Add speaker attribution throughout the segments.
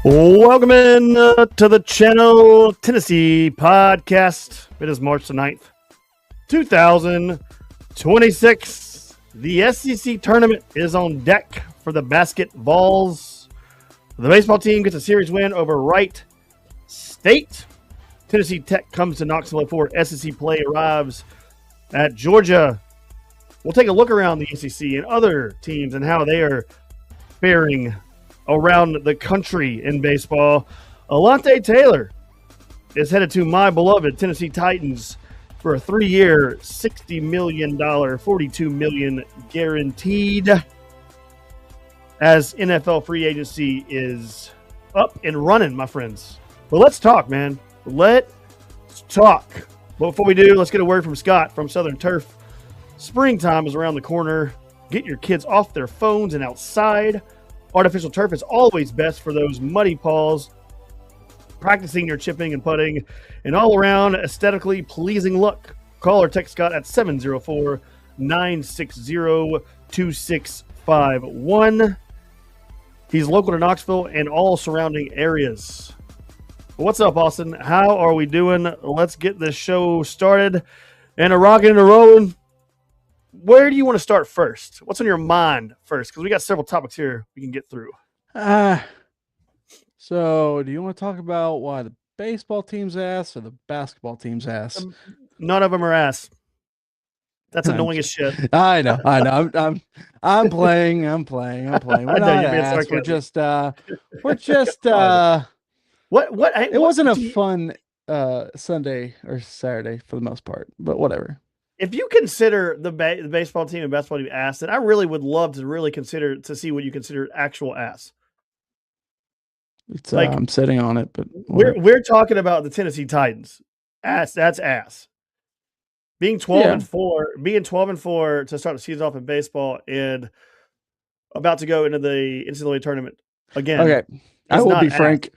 Speaker 1: Welcome in to the channel Tennessee podcast. It is March the 9th, 2026. The SEC tournament is on deck for the basketballs. The baseball team gets a series win over Wright State. Tennessee Tech comes to Knoxville for SEC play arrives at Georgia. We'll take a look around the SEC and other teams and how they are faring around the country in baseball. Alante Taylor is headed to my beloved Tennessee Titans for a 3-year, $60 million, $42 million guaranteed, as NFL free agency is up and running, my friends. But let's talk, man. Let's talk. But before we do, let's get a word from Scott from Southern Turf. Springtime is around the corner. Get your kids off their phones and outside. Artificial turf is always best for those muddy paws, practicing your chipping and putting, and all-around aesthetically pleasing look. Call or text Scott at 704-960-2651. He's local to Knoxville and all surrounding areas. What's up, Austin? How are we doing? Let's get this show started and a rocking and a rolling. Where do you want to start first? What's on your mind first? Because we got several topics here we can get through.
Speaker 2: So do you want to talk about why the baseball team's ass or the basketball team's ass?
Speaker 1: None of them are ass. That's annoying as shit.
Speaker 2: I know. I'm playing. We're not ass. We're just
Speaker 1: what?
Speaker 2: It wasn't a fun Sunday or Saturday for the most part, but whatever.
Speaker 1: If you consider the baseball team and basketball team ass, then I really would love to really consider to see what you consider actual ass.
Speaker 2: It's like, I'm sitting on it, but
Speaker 1: we're talking about the Tennessee Titans. Ass, that's ass. Being 12-4 to start the season off in baseball and about to go into the NCAA tournament again.
Speaker 2: Okay, I will be frank.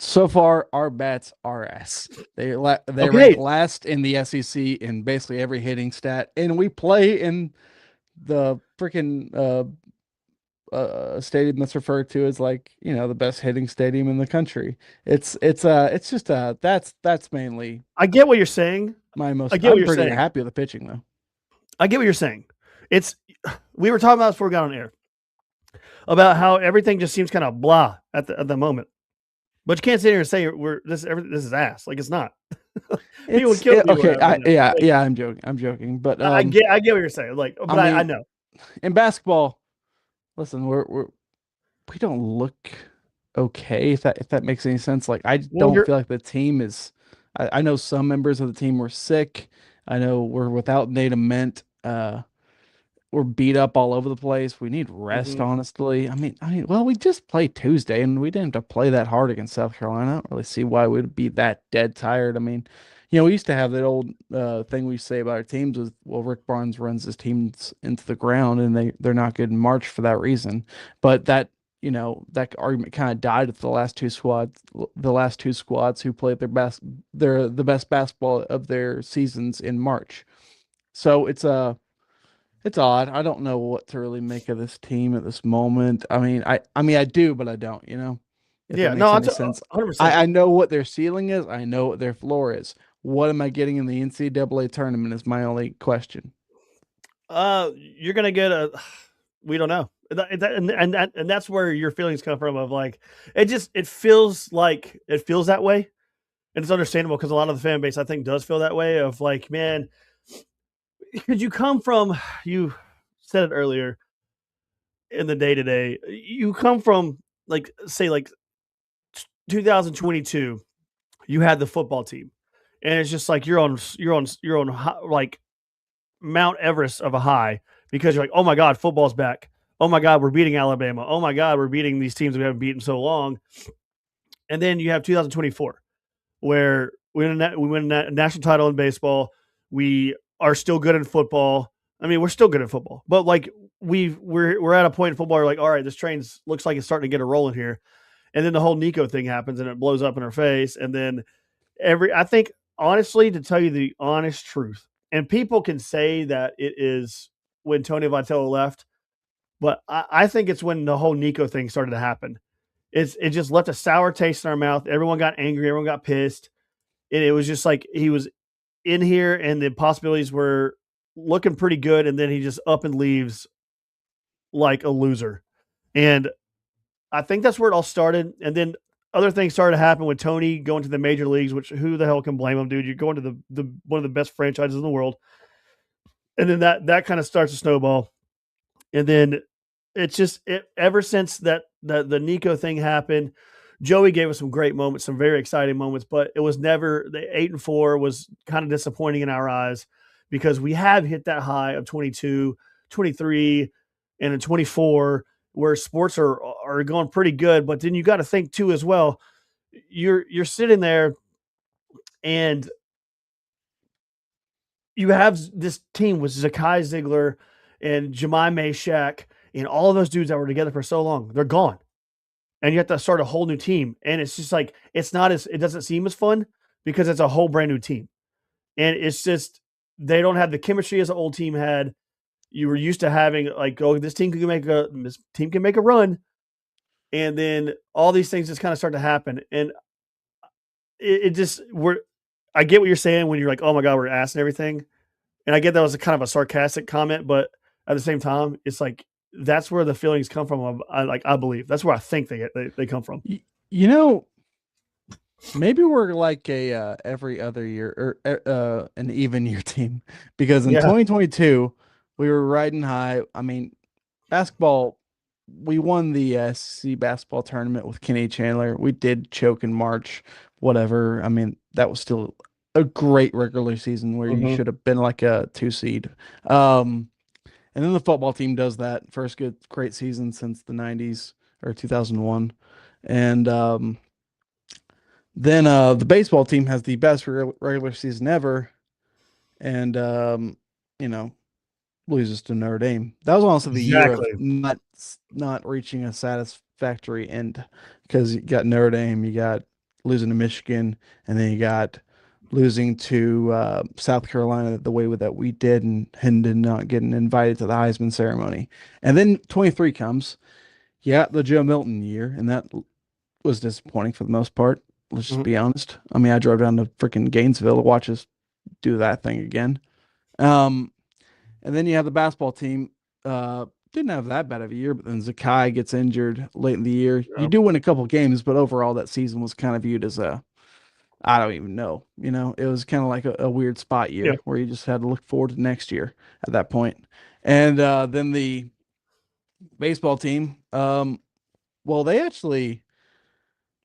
Speaker 2: So far, our bats are ass. They rank last in the SEC in basically every hitting stat, and we play in the freaking stadium that's referred to as the best hitting stadium in the country. It's just that's mainly.
Speaker 1: I get what you're saying.
Speaker 2: I'm pretty happy with the pitching though.
Speaker 1: I get what you're saying. We were talking about this before we got on air about how everything just seems kind of blah at the moment. But you can't sit here and say this is ass. Like, it's not. People would kill you.
Speaker 2: Okay, I'm joking. But
Speaker 1: I get what you're saying. I know.
Speaker 2: In basketball, listen, we don't look okay, if that makes any sense. Like, I don't feel like the team is. I know some members of the team were sick. I know we're without Nate Ament. We're beat up all over the place. We need rest, honestly. I mean, well, we just played Tuesday, and we didn't have to play that hard against South Carolina. I don't really see why we'd be that dead tired. I mean, we used to have that old thing we used to say about our teams was, well, Rick Barnes runs his teams into the ground, and they're not good in March for that reason. But that argument kind of died with the last two squads who played the best basketball of their seasons in March. So it's odd. I don't know what to really make of this team at this moment. I mean, I do, but I don't. If
Speaker 1: that makes any sense. 100%.
Speaker 2: I know what their ceiling is. I know what their floor is. What am I getting in the NCAA tournament is my only question.
Speaker 1: You're gonna get we don't know, and that's where your feelings come from. Of like, it feels that way, and it's understandable because a lot of the fan base I think does feel that way. Of like, man. Because you said it earlier in the day-to-day, you come from, say 2022, you had the football team, and it's just like you're on like Mount Everest of a high because you're like, oh my God, football's back. Oh my God, we're beating Alabama. Oh my God, we're beating these teams we haven't beaten so long. And then you have 2024, where we win a national title in baseball. We are still good in football. I mean, we're still good at football, but we're at a point in football where all right, this train looks like it's starting to get a rolling here. And then the whole Nico thing happens and it blows up in our face. And then I think, honestly, to tell you the honest truth, and people can say that it is when Tony Vitello left, but I think it's when the whole Nico thing started to happen. it just left a sour taste in our mouth. Everyone got angry. Everyone got pissed. And it was just like he was in here and the possibilities were looking pretty good. And then he just up and leaves like a loser. And I think that's where it all started. And then other things started to happen with Tourney going to the major leagues, which who the hell can blame him, dude? You're going to the one of the best franchises in the world. And then that kind of starts a snowball. And then it's just ever since the Nico thing happened, Joey gave us some great moments, some very exciting moments, but it was never the 8-4 was kind of disappointing in our eyes because we have hit that high of 22, 23, and in 24 where sports are going pretty good. But then you got to think too as well. You're sitting there and you have this team with Zakai Ziegler and Jemai Meshack and all of those dudes that were together for so long. They're gone. And you have to start a whole new team. And it's just like, it doesn't seem as fun because it's a whole brand new team. And it's just, they don't have the chemistry as the old team had. You were used to having like, oh, this team can make a run. And then all these things just kind of start to happen. And I get what you're saying when you're like, oh my God, we're ass and everything. And I get that was a kind of a sarcastic comment, but at the same time, it's like, that's where the feelings come from. I believe that's where I think they come from.
Speaker 2: Maybe we're like a every other year or an even year team because in 2022 we were riding high. I mean, basketball, we won the SEC basketball tournament with Kenny Chandler. We did choke in March, whatever. I mean, that was still a great regular season where you should have been like a 2 seed. And then the football team does that first great season since the 90s or 2001. And then the baseball team has the best regular season ever and loses to Notre Dame. That was also the year of not reaching a satisfactory end because you got Notre Dame, you got losing to Michigan, and then you got losing to South Carolina the way that we did and did not getting invited to the Heisman ceremony. And then 23 comes. Yeah, the Joe Milton year, and that was disappointing for the most part. Let's just be honest. I mean, I drove down to freaking Gainesville to watch us do that thing again. And then you have the basketball team. Didn't have that bad of a year, but then Zakai gets injured late in the year. You do win a couple games, but overall that season was kind of viewed as I don't even know. It was kind of like a weird spot year where you just had to look forward to next year at that point. And then the baseball team, well, they actually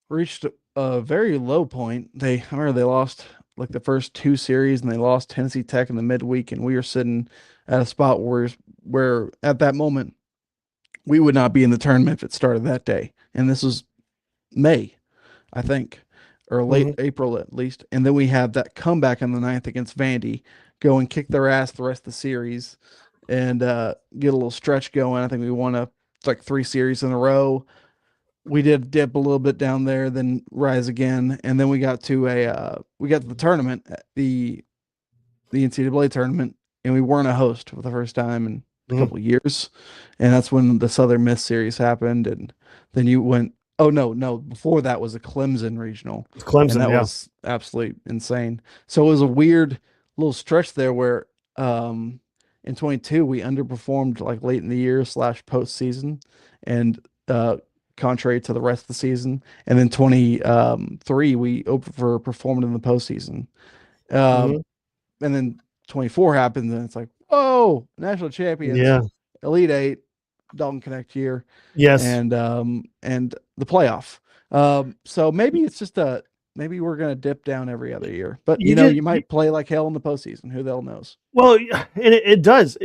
Speaker 2: reached a very low point. I remember they lost like the first 2 series and they lost Tennessee Tech in the midweek, and we were sitting at a spot where at that moment we would not be in the tournament if it started that day. And this was May, I think, or late April at least. And then we had that comeback on the 9th against Vandy, go and kick their ass the rest of the series and get a little stretch going. I think we won like 3 series in a row. We did dip a little bit down there, then rise again, and then we got to the tournament, the NCAA tournament, and we weren't a host for the first time in a couple of years, and that's when the Southern Miss series happened, and then you went. Oh no! Before that was a Clemson regional,
Speaker 1: Clemson,
Speaker 2: and that was absolutely insane. So it was a weird little stretch there where, in 22 we underperformed like late in the year / postseason, and contrary to the rest of the season. And then 23, we overperformed in the postseason. And then 24 happens, and it's like, whoa, national champions, Elite Eight, Dalton Connect year, and the playoff. So maybe it's just maybe we're gonna dip down every other year, but you might play like hell in the postseason. Who the hell knows?
Speaker 1: Well, and it does.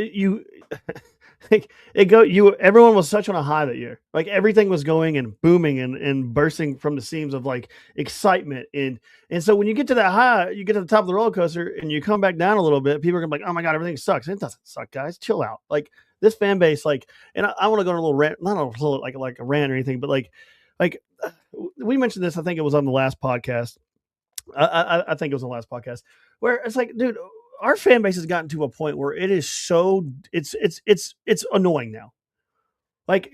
Speaker 1: Everyone was such on a high that year. Like everything was going and booming and bursting from the seams of like excitement. And so when you get to that high, you get to the top of the roller coaster and you come back down a little bit, people are gonna be like, oh my God, everything sucks. It doesn't suck, guys. Chill out. Like this fan base, like, and I want to go on a little rant, not a little like a rant or anything, but like we mentioned this, I think it was on the last podcast. I think it was on the last podcast where it's like, dude, our fan base has gotten to a point where it is so it's annoying now. Like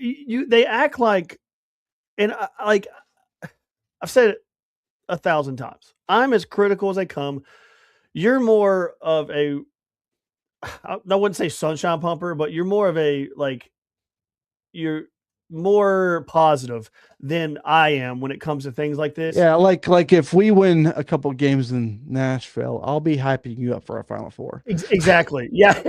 Speaker 1: they act like and like I've said it 1,000 times. I'm as critical as they come. You're more of a I wouldn't say sunshine pumper, but you're more of a like you're more positive than I am when it comes to things like this.
Speaker 2: Yeah, like if we win a couple games in Nashville, I'll be hyping you up for a Final Four.
Speaker 1: Exactly. Yeah.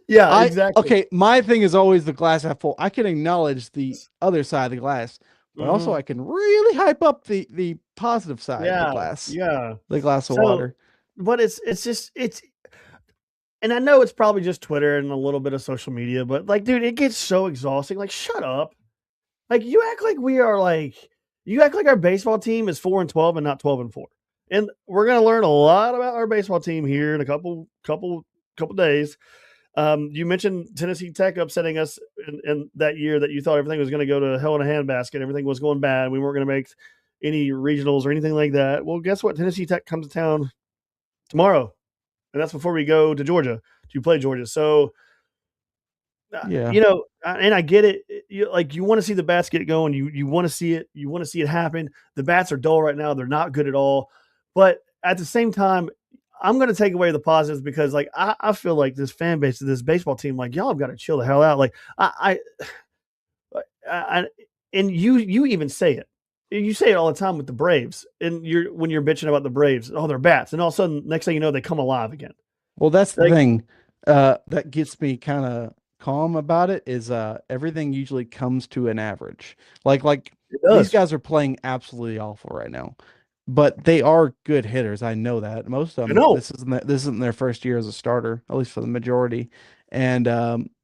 Speaker 1: Yeah,
Speaker 2: I
Speaker 1: exactly.
Speaker 2: okay, my thing is always the glass half full. I can acknowledge the other side of the glass, but also
Speaker 1: Mhm.
Speaker 2: I can really hype up the positive side of
Speaker 1: Yeah, yeah.
Speaker 2: the glass of
Speaker 1: So,
Speaker 2: water.
Speaker 1: but it's just it's and I know it's probably just Twitter and a little bit of social media, but like, dude, it gets so exhausting. Like, shut up. Like, you act like our baseball team is 4-12 and not 12-4. And we're gonna learn a lot about our baseball team here in a couple days. You mentioned Tennessee Tech upsetting us in that year that you thought everything was going to go to hell in a handbasket. Everything was going bad. We weren't going to make any regionals or anything like that. Well, guess what? Tennessee Tech comes to town tomorrow, and that's before we go to Georgia to play Georgia. So,
Speaker 2: Yeah.
Speaker 1: and I get it. You want to see the bats get going. You want to see it. You want to see it happen. The bats are dull right now. They're not good at all. But at the same time, I'm going to take away the positives because, like, I feel like this fan base of this baseball team, like, y'all have got to chill the hell out. Like, I and you even say it. You say it all the time with the Braves, and when you're bitching about the Braves, oh, they're bats, and all of a sudden, next thing you know, they come alive again.
Speaker 2: Well, that's the
Speaker 1: Like,
Speaker 2: thing. That gets me kind of calm about it is everything usually comes to an average. Like
Speaker 1: it
Speaker 2: these
Speaker 1: does.
Speaker 2: guys are playing absolutely awful right now. But they are good hitters. I know that. Most of
Speaker 1: I
Speaker 2: them,
Speaker 1: know.
Speaker 2: this isn't their first year as a starter, at least for the majority. And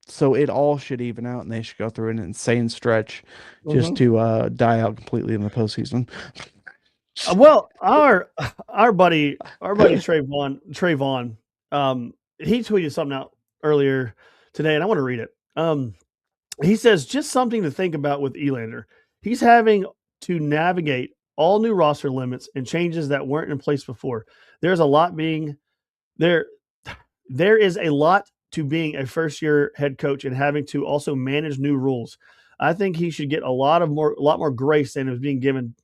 Speaker 2: so it all should even out and they should go through an insane stretch just
Speaker 1: Mhm.
Speaker 2: to die out completely in the postseason.
Speaker 1: Well, our buddy Trayvon, he tweeted something out earlier today, and I want to read it. He says just something to think about with Elander. He's having to navigate all new roster limits and changes that weren't in place before. There's a lot being there. There is a lot to being a first year head coach and having to also manage new rules. I think he should get a lot more grace than is being given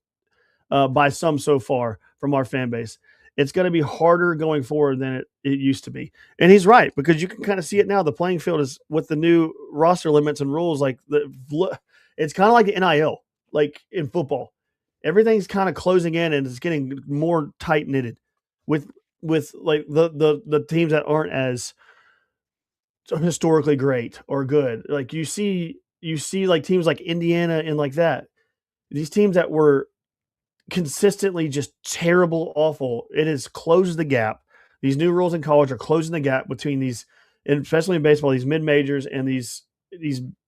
Speaker 1: by some so far from our fan base. It's going to be harder going forward than it used to be. And he's right because you can kind of see it now. The playing field is with the new roster limits and rules. It's kind of like the NIL, like in football. Everything's kind of closing in and it's getting more tight knitted with like the teams that aren't as historically great or good. Like you see like teams like Indiana and like that. These teams that were consistently just terrible, awful. It has closed the gap. These new rules in college are closing the gap between these, and especially in baseball, these mid majors and these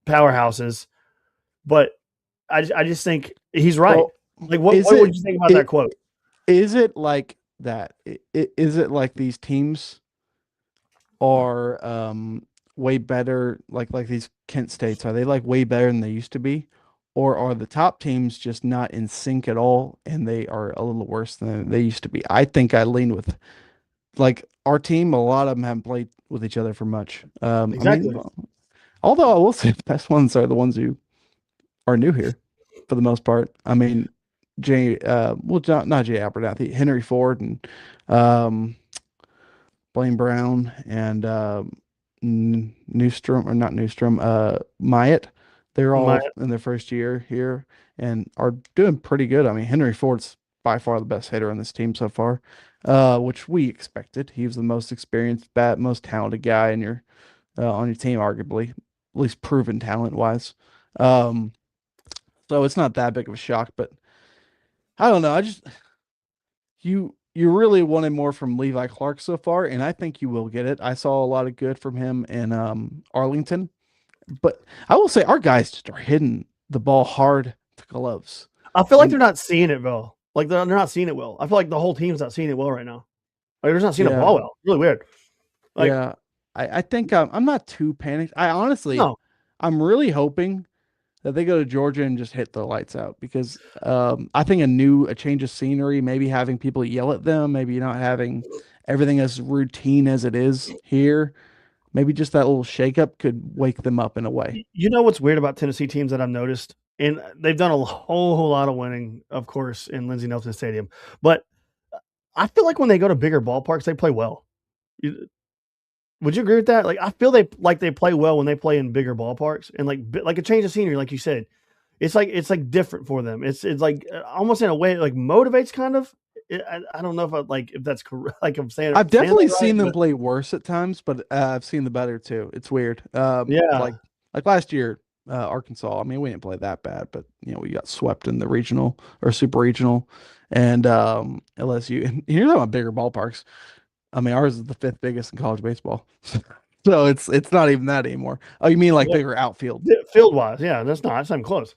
Speaker 1: powerhouses. But I just think he's right.
Speaker 2: Well,
Speaker 1: Like, what
Speaker 2: is
Speaker 1: what would
Speaker 2: it,
Speaker 1: you think about that
Speaker 2: it
Speaker 1: quote?
Speaker 2: is it like that? Is it like these teams are way better like these Kent States, are they like way better than they used to be? Or are the top teams just not in sync at all and they are a little worse than they used to be? I think I lean with like our team, a lot of them haven't played with each other for much. I mean,
Speaker 1: Exactly.
Speaker 2: although I will say the best ones are the ones who are new here for the most part. I mean, well, not Jay Abernathy, Henry Ford and um, Blaine Brown and Newstrom, or not Newstrom, Myatt. They're
Speaker 1: My
Speaker 2: all in their first year here and are doing pretty good. I mean, Henry Ford's by far the best hitter on this team so far, which we expected. He was the most experienced most talented guy in your on your team, arguably, at least proven talent wise. Um, so it's not that big of a shock, but I don't know. You really wanted more from Levi Clark so far, and I think you will get it. I saw a lot of good from him in Arlington, but I will say our guys just are hitting the ball hard to gloves.
Speaker 1: I feel like
Speaker 2: And
Speaker 1: they're not seeing it well. Like they're not seeing it well. I feel like the whole team's not seeing it well right now. Like they're just not seeing the
Speaker 2: yeah,
Speaker 1: ball well. It's really weird. Like
Speaker 2: yeah, I think I'm not too panicked. I honestly,
Speaker 1: no,
Speaker 2: I'm really hoping that they go to Georgia and just hit the lights out because I think a change of scenery, maybe having people yell at them, maybe not having everything as routine as it is here, maybe just that little shakeup could wake them up in a way.
Speaker 1: you know what's weird about Tennessee teams that I've noticed? and they've done a whole lot of winning, of course, in Lindsey Nelson Stadium. But I feel like when they go to bigger ballparks, they play well. Would you agree with that? Like, I feel they play well when they play in bigger ballparks, and like a change of scenery, like you said. It's like different for them. It's like almost in a way it like motivates kind of. I don't know if that's correct. Like I'm saying,
Speaker 2: I've
Speaker 1: saying
Speaker 2: definitely
Speaker 1: that right,
Speaker 2: seen them
Speaker 1: but
Speaker 2: play worse at times, but I've seen the better too. It's weird.
Speaker 1: yeah,
Speaker 2: Like last year, Arkansas. I mean, we didn't play that bad, but we got swept in the regional or super regional, and LSU. And you're talking about bigger ballparks. I mean, ours is the fifth biggest in college baseball, so it's not even that anymore. Oh, you mean like
Speaker 1: well,
Speaker 2: bigger outfield?
Speaker 1: field wise, yeah, that's not even close.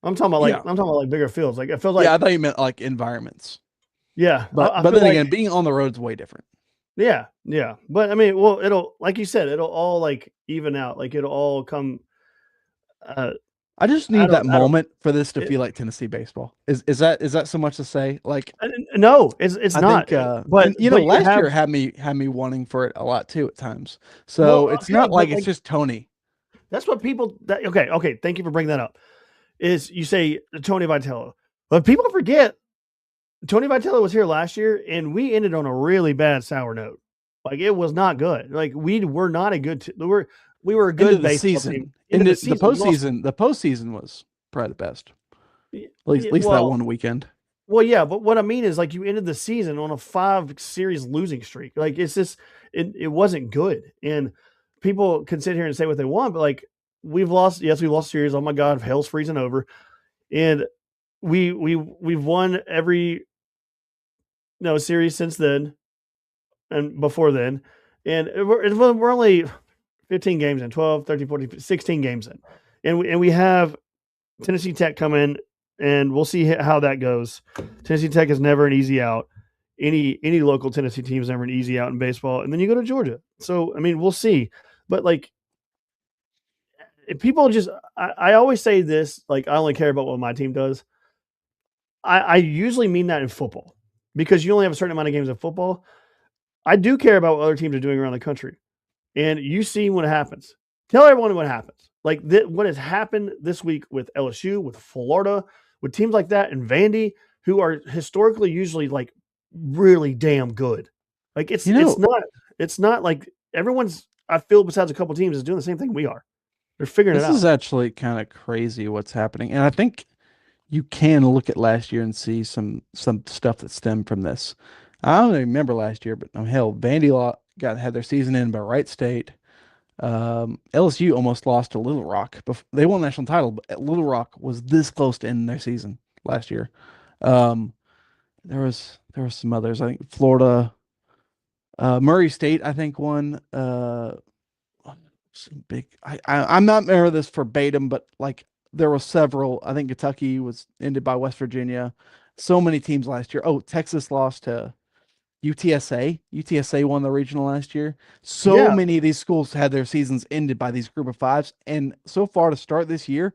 Speaker 2: Yeah,
Speaker 1: I'm talking about like bigger fields. Like it feels
Speaker 2: yeah.
Speaker 1: like
Speaker 2: I thought you meant like environments,
Speaker 1: yeah,
Speaker 2: but
Speaker 1: I
Speaker 2: but
Speaker 1: feel
Speaker 2: then
Speaker 1: like
Speaker 2: again, being on the road is way different.
Speaker 1: yeah. But I mean, well, it'll like you said, it'll all like even out. Like it'll all come. Uh,
Speaker 2: I just
Speaker 1: I
Speaker 2: need
Speaker 1: don't
Speaker 2: that
Speaker 1: I don't.
Speaker 2: moment for this to
Speaker 1: It,
Speaker 2: feel like Tennessee baseball. Is that so much to say? Like
Speaker 1: no, it's
Speaker 2: I
Speaker 1: not.
Speaker 2: think
Speaker 1: But
Speaker 2: and
Speaker 1: you
Speaker 2: last
Speaker 1: have
Speaker 2: year had me wanting for it a lot too at times.
Speaker 1: well,
Speaker 2: So it's
Speaker 1: okay,
Speaker 2: not like
Speaker 1: but
Speaker 2: it's
Speaker 1: like
Speaker 2: just Tony.
Speaker 1: that's what people. Okay. Thank you for bringing that up. Is you say Tony Vitello, but people forget Tony Vitello was here last year, and we ended on a really bad sour note. Like it was not good. Like we were not a good. We were a
Speaker 2: Into
Speaker 1: good
Speaker 2: the
Speaker 1: baseball team.
Speaker 2: season.
Speaker 1: Into the
Speaker 2: The
Speaker 1: season, we lost.
Speaker 2: postseason was probably the best. At least that
Speaker 1: Well,
Speaker 2: one weekend.
Speaker 1: yeah, but what I mean is like you ended the season on a 5 series losing streak. Like it's just it wasn't good, and people can sit here and say what they want, but like we've lost. Yes, we lost series. Oh my God, hell's freezing over, and we've won every no series since then and before then. And we're only 15 games in, 12, 13, 14, 16 games in. And we have Tennessee Tech come in, and we'll see how that goes. Tennessee Tech is never an easy out. Any local Tennessee team is never an easy out in baseball. And then you go to Georgia. So, I mean, we'll see. But, like, if people just I always say this, like, I only care about what my team does. I usually mean that in football because you only have a certain amount of games in football. I do care about what other teams are doing around the country. And you see what happens. Tell everyone what happens. Like what has happened this week with LSU, with Florida, with teams like that, and Vandy, who are historically usually like really damn good. Like
Speaker 2: You know,
Speaker 1: it's not like everyone's I feel besides a couple teams is doing the same thing we are. They're figuring it
Speaker 2: this is
Speaker 1: out.
Speaker 2: actually kind of crazy what's happening. And I think you can look at last year and see some stuff that stemmed from this. I don't even remember last year, but hell, had their season in by Wright State. LSU almost lost to Little Rock. They won the national title, but Little Rock was this close to ending their season last year. Um, there was some others. I think Florida, Murray State, I think won. Some big. I'm not remember this verbatim, but like there was several. I think Kentucky was ended by West Virginia. So many teams last year. Oh, Texas lost to UTSA. UTSA won the regional last year. So
Speaker 1: Yeah.
Speaker 2: many of these schools had their seasons ended by these group of fives. And so far to start this year,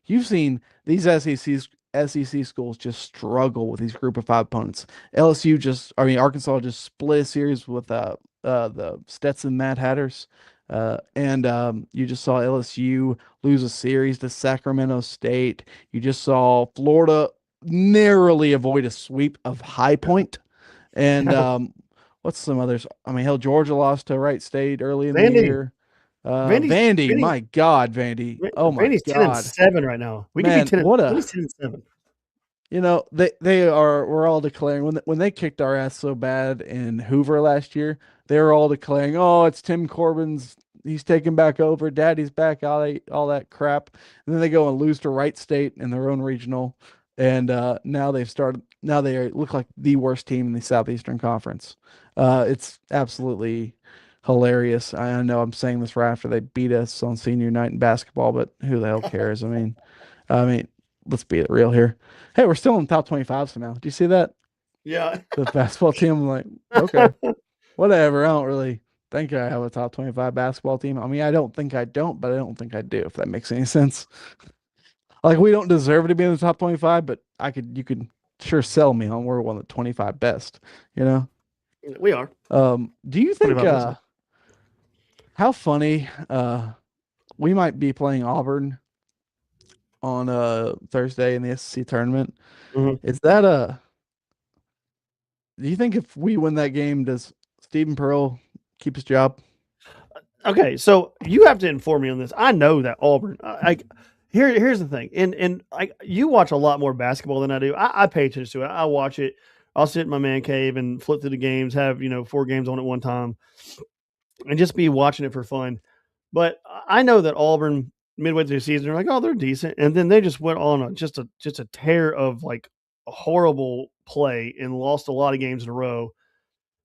Speaker 2: you've seen these SEC schools just struggle with these group of five opponents. Arkansas just split a series with the Stetson Mad Hatters. And you just saw LSU lose a series to Sacramento State. You just saw Florida narrowly avoid a sweep of High Point. And what's some others? I mean, hell, Georgia lost to Wright State early in the
Speaker 1: Vandy.
Speaker 2: year.
Speaker 1: Vandy's
Speaker 2: Vandy,
Speaker 1: Vandy,
Speaker 2: my God, Vandy. Oh my
Speaker 1: Vandy's 10 and
Speaker 2: God.
Speaker 1: 7 right now. We could be
Speaker 2: Man,
Speaker 1: 10
Speaker 2: what a
Speaker 1: Vandy's 10 and 7.
Speaker 2: we're all declaring when they kicked our ass so bad in Hoover last year, they were all declaring, "Oh, it's Tim Corbin's he's taking back over, Daddy's back, all that crap." And then they go and lose to Wright State in their own regional, and now they look like the worst team in the Southeastern Conference. It's absolutely hilarious. I know I'm saying this right after they beat us on senior night in basketball, but who the hell cares? I mean, let's be real here. Hey, we're still in the top 25 somehow. Do you see that?
Speaker 1: Yeah.
Speaker 2: The basketball team, I'm like, okay, whatever. I don't really think I have a top 25 basketball team. I mean, I don't think I don't, but I don't think I do, if that makes any sense. Like, we don't deserve to be in the top 25, but you could sure sell me on we're one of the 25 best, you know?
Speaker 1: We are.
Speaker 2: Do you think,
Speaker 1: 25 percent.
Speaker 2: how funny, we might be playing Auburn on Thursday in the SEC tournament.
Speaker 1: Mhm.
Speaker 2: Is that do you think if we win that game, does Stephen Pearl keep his job?
Speaker 1: Okay, so you have to inform me on this. I know that Auburn. Here's the thing, and you watch a lot more basketball than I do. I pay attention to it. I watch it. I'll sit in my man cave and flip through the games. Have 4 games on at one time, and just be watching it for fun. But I know that Auburn midway through the season, they're like, oh, they're decent, and then they just went on just a tear of like a horrible play and lost a lot of games in a row.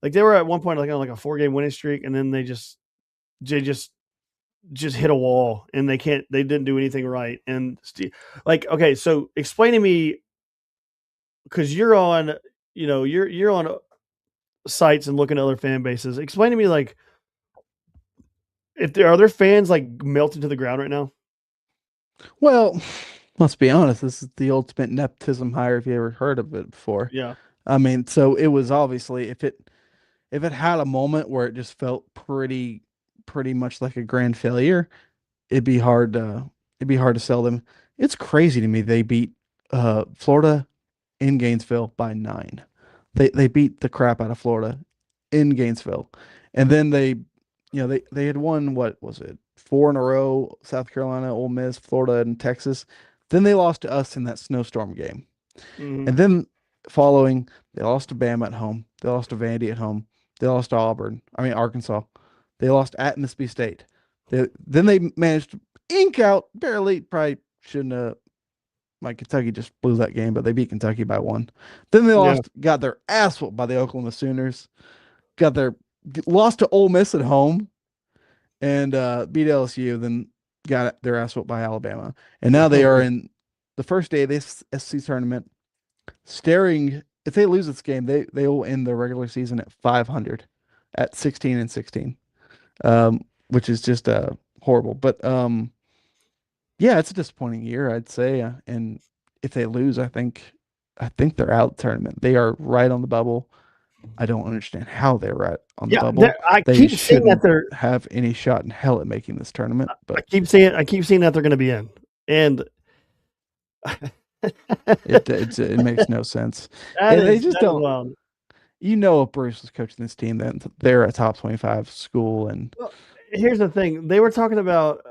Speaker 1: Like they were at one point like on like a 4-game winning streak, and then they just hit a wall and they didn't do anything right. And like, okay, so explain to me, because you're on, you're on sites and looking at other fan bases. Explain to me, like, if there are there fans like melting to the ground right now.
Speaker 2: Well, let's be honest, this is the ultimate nepotism hire if you ever heard of it before.
Speaker 1: Yeah.
Speaker 2: I mean, so it was obviously if it had a moment where it just felt pretty much like a grand failure, it'd be hard to sell them. It's crazy to me they beat Florida in Gainesville by 9. They beat the crap out of Florida in Gainesville. And then they had won, what was it? 4 in a row, South Carolina, Ole Miss, Florida, and Texas. Then they lost to us in that snowstorm game.
Speaker 1: Mm-hmm.
Speaker 2: And then following, they lost to Bama at home. They lost to Vandy at home. They lost to Arkansas. They lost at Mississippi State. Then they managed to ink out barely. Probably shouldn't have. Like Kentucky just blew that game, but they beat Kentucky by 1. Then they
Speaker 1: Yeah.
Speaker 2: got their ass whooped by the Oklahoma Sooners. Lost to Ole Miss at home and beat LSU. Then got their ass whooped by Alabama, and now they are in the first day of this SC tournament. Staring, if they lose this game, they will end the regular season at 500, at 16-16, which is just horrible. But yeah, it's a disappointing year, I'd say. And if they lose, I think they're out of the tournament. They are right on the bubble. I don't understand how they're right on the
Speaker 1: Yeah.
Speaker 2: bubble.
Speaker 1: I
Speaker 2: They
Speaker 1: keep seeing that
Speaker 2: shouldn't
Speaker 1: they're.
Speaker 2: have any shot in hell at making this tournament,
Speaker 1: I
Speaker 2: but
Speaker 1: keep seeing that they're going to be in, and
Speaker 2: it makes no sense.
Speaker 1: that
Speaker 2: And they
Speaker 1: is
Speaker 2: just
Speaker 1: that is
Speaker 2: don't.
Speaker 1: wild.
Speaker 2: If Bruce was coaching this team, then they're a top 25 school, and
Speaker 1: Well, here's the thing: they were talking about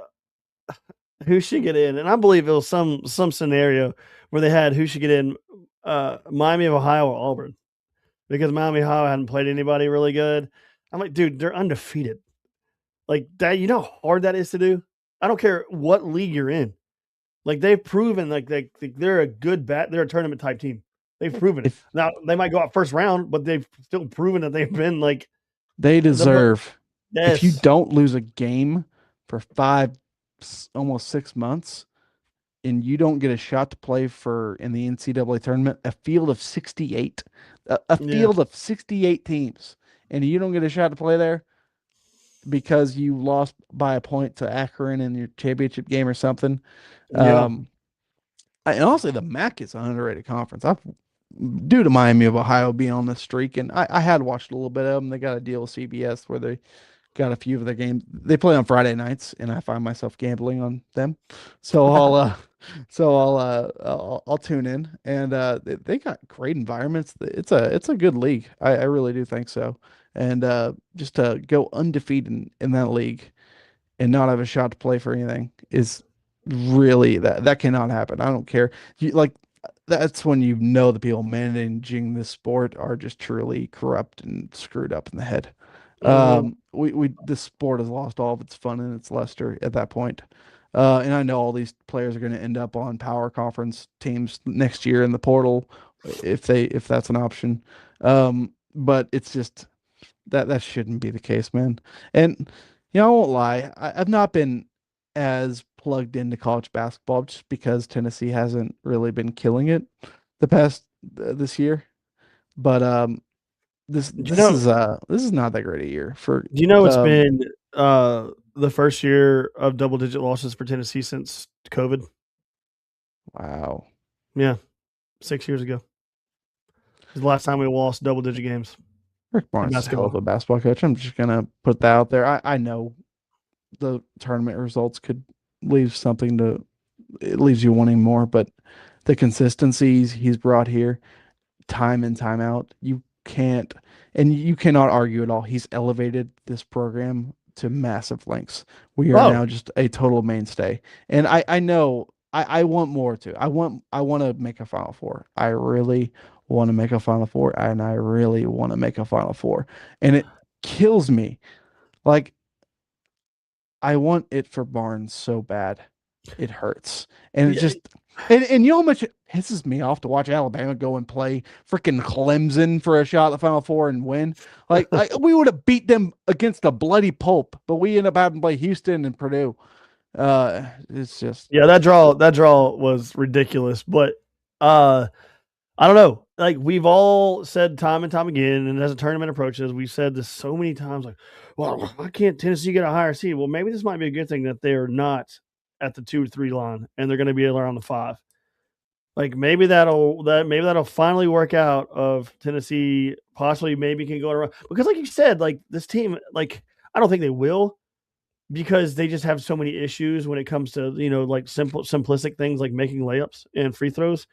Speaker 1: who should get in, and I believe it was some scenario where they had who should get in, Miami of Ohio or Auburn, because Miami of Ohio hadn't played anybody really good. I'm like, dude, they're undefeated. Like that, you know how hard that is to do. I don't care what league you're in. Like they've proven, like they're a they're a tournament type team. They've proven it.
Speaker 2: if
Speaker 1: Now they might go out first round, but they've still proven that they've been like
Speaker 2: they
Speaker 1: the
Speaker 2: deserve, if you
Speaker 1: yes,
Speaker 2: don't lose a game for almost 6 months, and you don't get a shot to play for in the NCAA tournament, a field of 68, a
Speaker 1: yeah,
Speaker 2: field of 68 teams, and you don't get a shot to play there because you lost by a point to Akron in your championship game or something.
Speaker 1: yeah,
Speaker 2: Um, and honestly, the MAC is an underrated conference. I've due to Miami of Ohio being on this streak, and I had watched a little bit of them. They got a deal with CBS where they got a few of their games. They play on Friday nights, and I find myself gambling on them. So I'll tune in, and they got great environments. It's a good league. I really do think so. And just to go undefeated in that league and not have a shot to play for anything is really that cannot happen. I don't care. Like that's when you know the people managing this sport are just truly corrupt and screwed up in the head.
Speaker 1: hmm
Speaker 2: We this sport has lost all of its fun and its luster at that point. And I know all these players are going to end up on power conference teams next year in the portal if that's an option. But it's just that shouldn't be the case, man. And I won't lie, I've not been as plugged into college basketball just because Tennessee hasn't really been killing it the past this year. But this
Speaker 1: Do you
Speaker 2: this
Speaker 1: know?
Speaker 2: is this is not that great a year for
Speaker 1: Do you know it's
Speaker 2: um
Speaker 1: been the first year of double digit losses for Tennessee since COVID?
Speaker 2: wow.
Speaker 1: Yeah, 6 years ago. Is the last time we lost double digit games
Speaker 2: Rick
Speaker 1: in
Speaker 2: Barnes is a hell of
Speaker 1: basketball.
Speaker 2: a basketball coach. I'm just gonna put that out there. I know the tournament results could leave something to it leaves you wanting more. But the consistencies he's brought here, time in, time out, you cannot argue at all. He's elevated this program to massive lengths. We are
Speaker 1: Oh,
Speaker 2: now just a total mainstay. And I know I want more too. I want to make a Final Four. I really want to make a Final Four, and I really want to make a Final Four. And it kills me. Like I want it for Barnes so bad. It hurts. And it
Speaker 1: yeah,
Speaker 2: just and you know how much it pisses me off to watch Alabama go and play freaking Clemson for a shot at the Final Four and win. Like we would have beat them against a bloody pulp, but we end up having to play Houston and Purdue. It's just
Speaker 1: yeah. That draw was ridiculous, but I don't know. Like we've all said time and time again, and as a tournament approaches, we've said this so many times. Like, well, why can't Tennessee get a higher seed? Well, maybe this might be a good thing that they're not at the 2 or 3 line, and they're going to be around the 5. Like maybe that'll finally work out. Of Tennessee possibly maybe can go around because, like you said, like this team, like I don't think they will because they just have so many issues when it comes to like simplistic things like making layups and free throws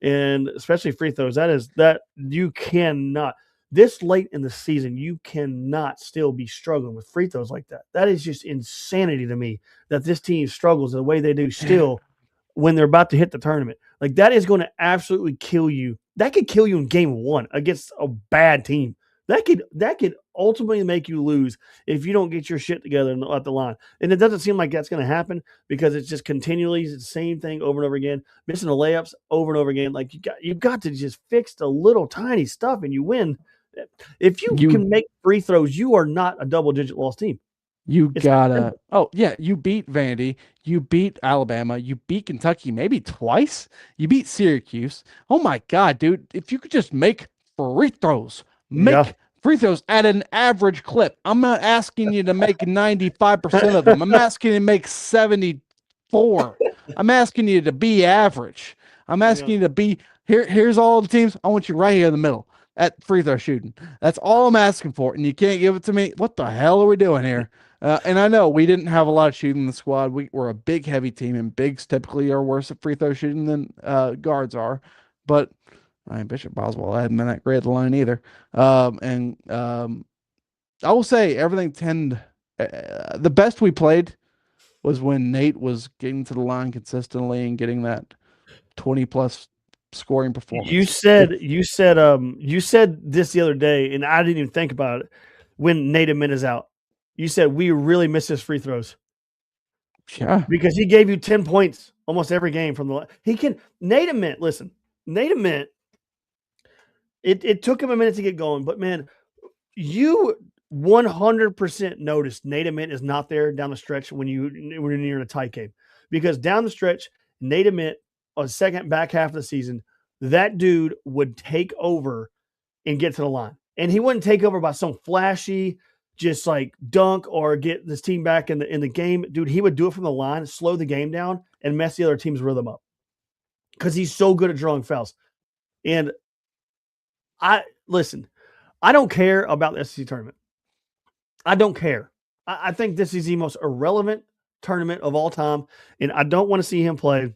Speaker 1: and especially free throws. That you cannot this late in the season, you cannot still be struggling with free throws like that. That is just insanity to me that this team struggles the way they do still when they're about to hit the tournament. Like that is going to absolutely kill you. That could kill you in game 1 against a bad team. That could ultimately make you lose if you don't get your shit together at the line. And it doesn't seem like that's going to happen because it's just continually the same thing over and over again, missing the layups over and over again. Like you've got to just fix the little tiny stuff and you win. If you
Speaker 2: you
Speaker 1: can make free throws, you are not a double digit loss team.
Speaker 2: You
Speaker 1: It's that
Speaker 2: gotta.
Speaker 1: simple.
Speaker 2: Oh yeah, you beat Vandy, you beat Alabama, you beat Kentucky maybe twice. You beat Syracuse. Oh my God, dude! If you could just free throws,
Speaker 1: Yeah.
Speaker 2: make free throws at an average clip. I'm not asking you to make 95% of them. I'm asking you to make 74. I'm asking you to be average. I'm
Speaker 1: Yeah.
Speaker 2: asking you to be here. Here's all the teams. I want you right here in the middle at free throw shooting. That's all I'm asking for, and you can't give it to me. What the hell are we doing here? And I know we didn't have a lot of shooting in the squad. We're a big, heavy team, and bigs typically are worse at free throw shooting than guards are. But I mean, Bishop Boswell hadn't been that great at the line either. And I will say everything the best we played was when Nate was getting to the line consistently and getting that 20 plus scoring
Speaker 1: You
Speaker 2: performance.
Speaker 1: said you said this the other day, and I didn't even think about it. When Nate Mint is out, you said we really miss his free throws
Speaker 2: Yeah,
Speaker 1: because he gave you 10 points almost every game from the. He can Nate Mint. Listen, Nate Mint. It took him a minute to get going, but man, you 100% noticed Nate Mint is not there down the stretch when you're near a tie game because down the stretch, Nate Mint on second back half of the season, that dude would take over and get to the line. And he wouldn't take over by some flashy, just like dunk or get this team back in the game. Dude, he would do it from the line, slow the game down, and mess the other team's rhythm up. Because he's so good at drawing fouls. And I listen, I don't care about the SEC tournament. I don't care. I think this is the most irrelevant tournament of all time, and I don't want to see him play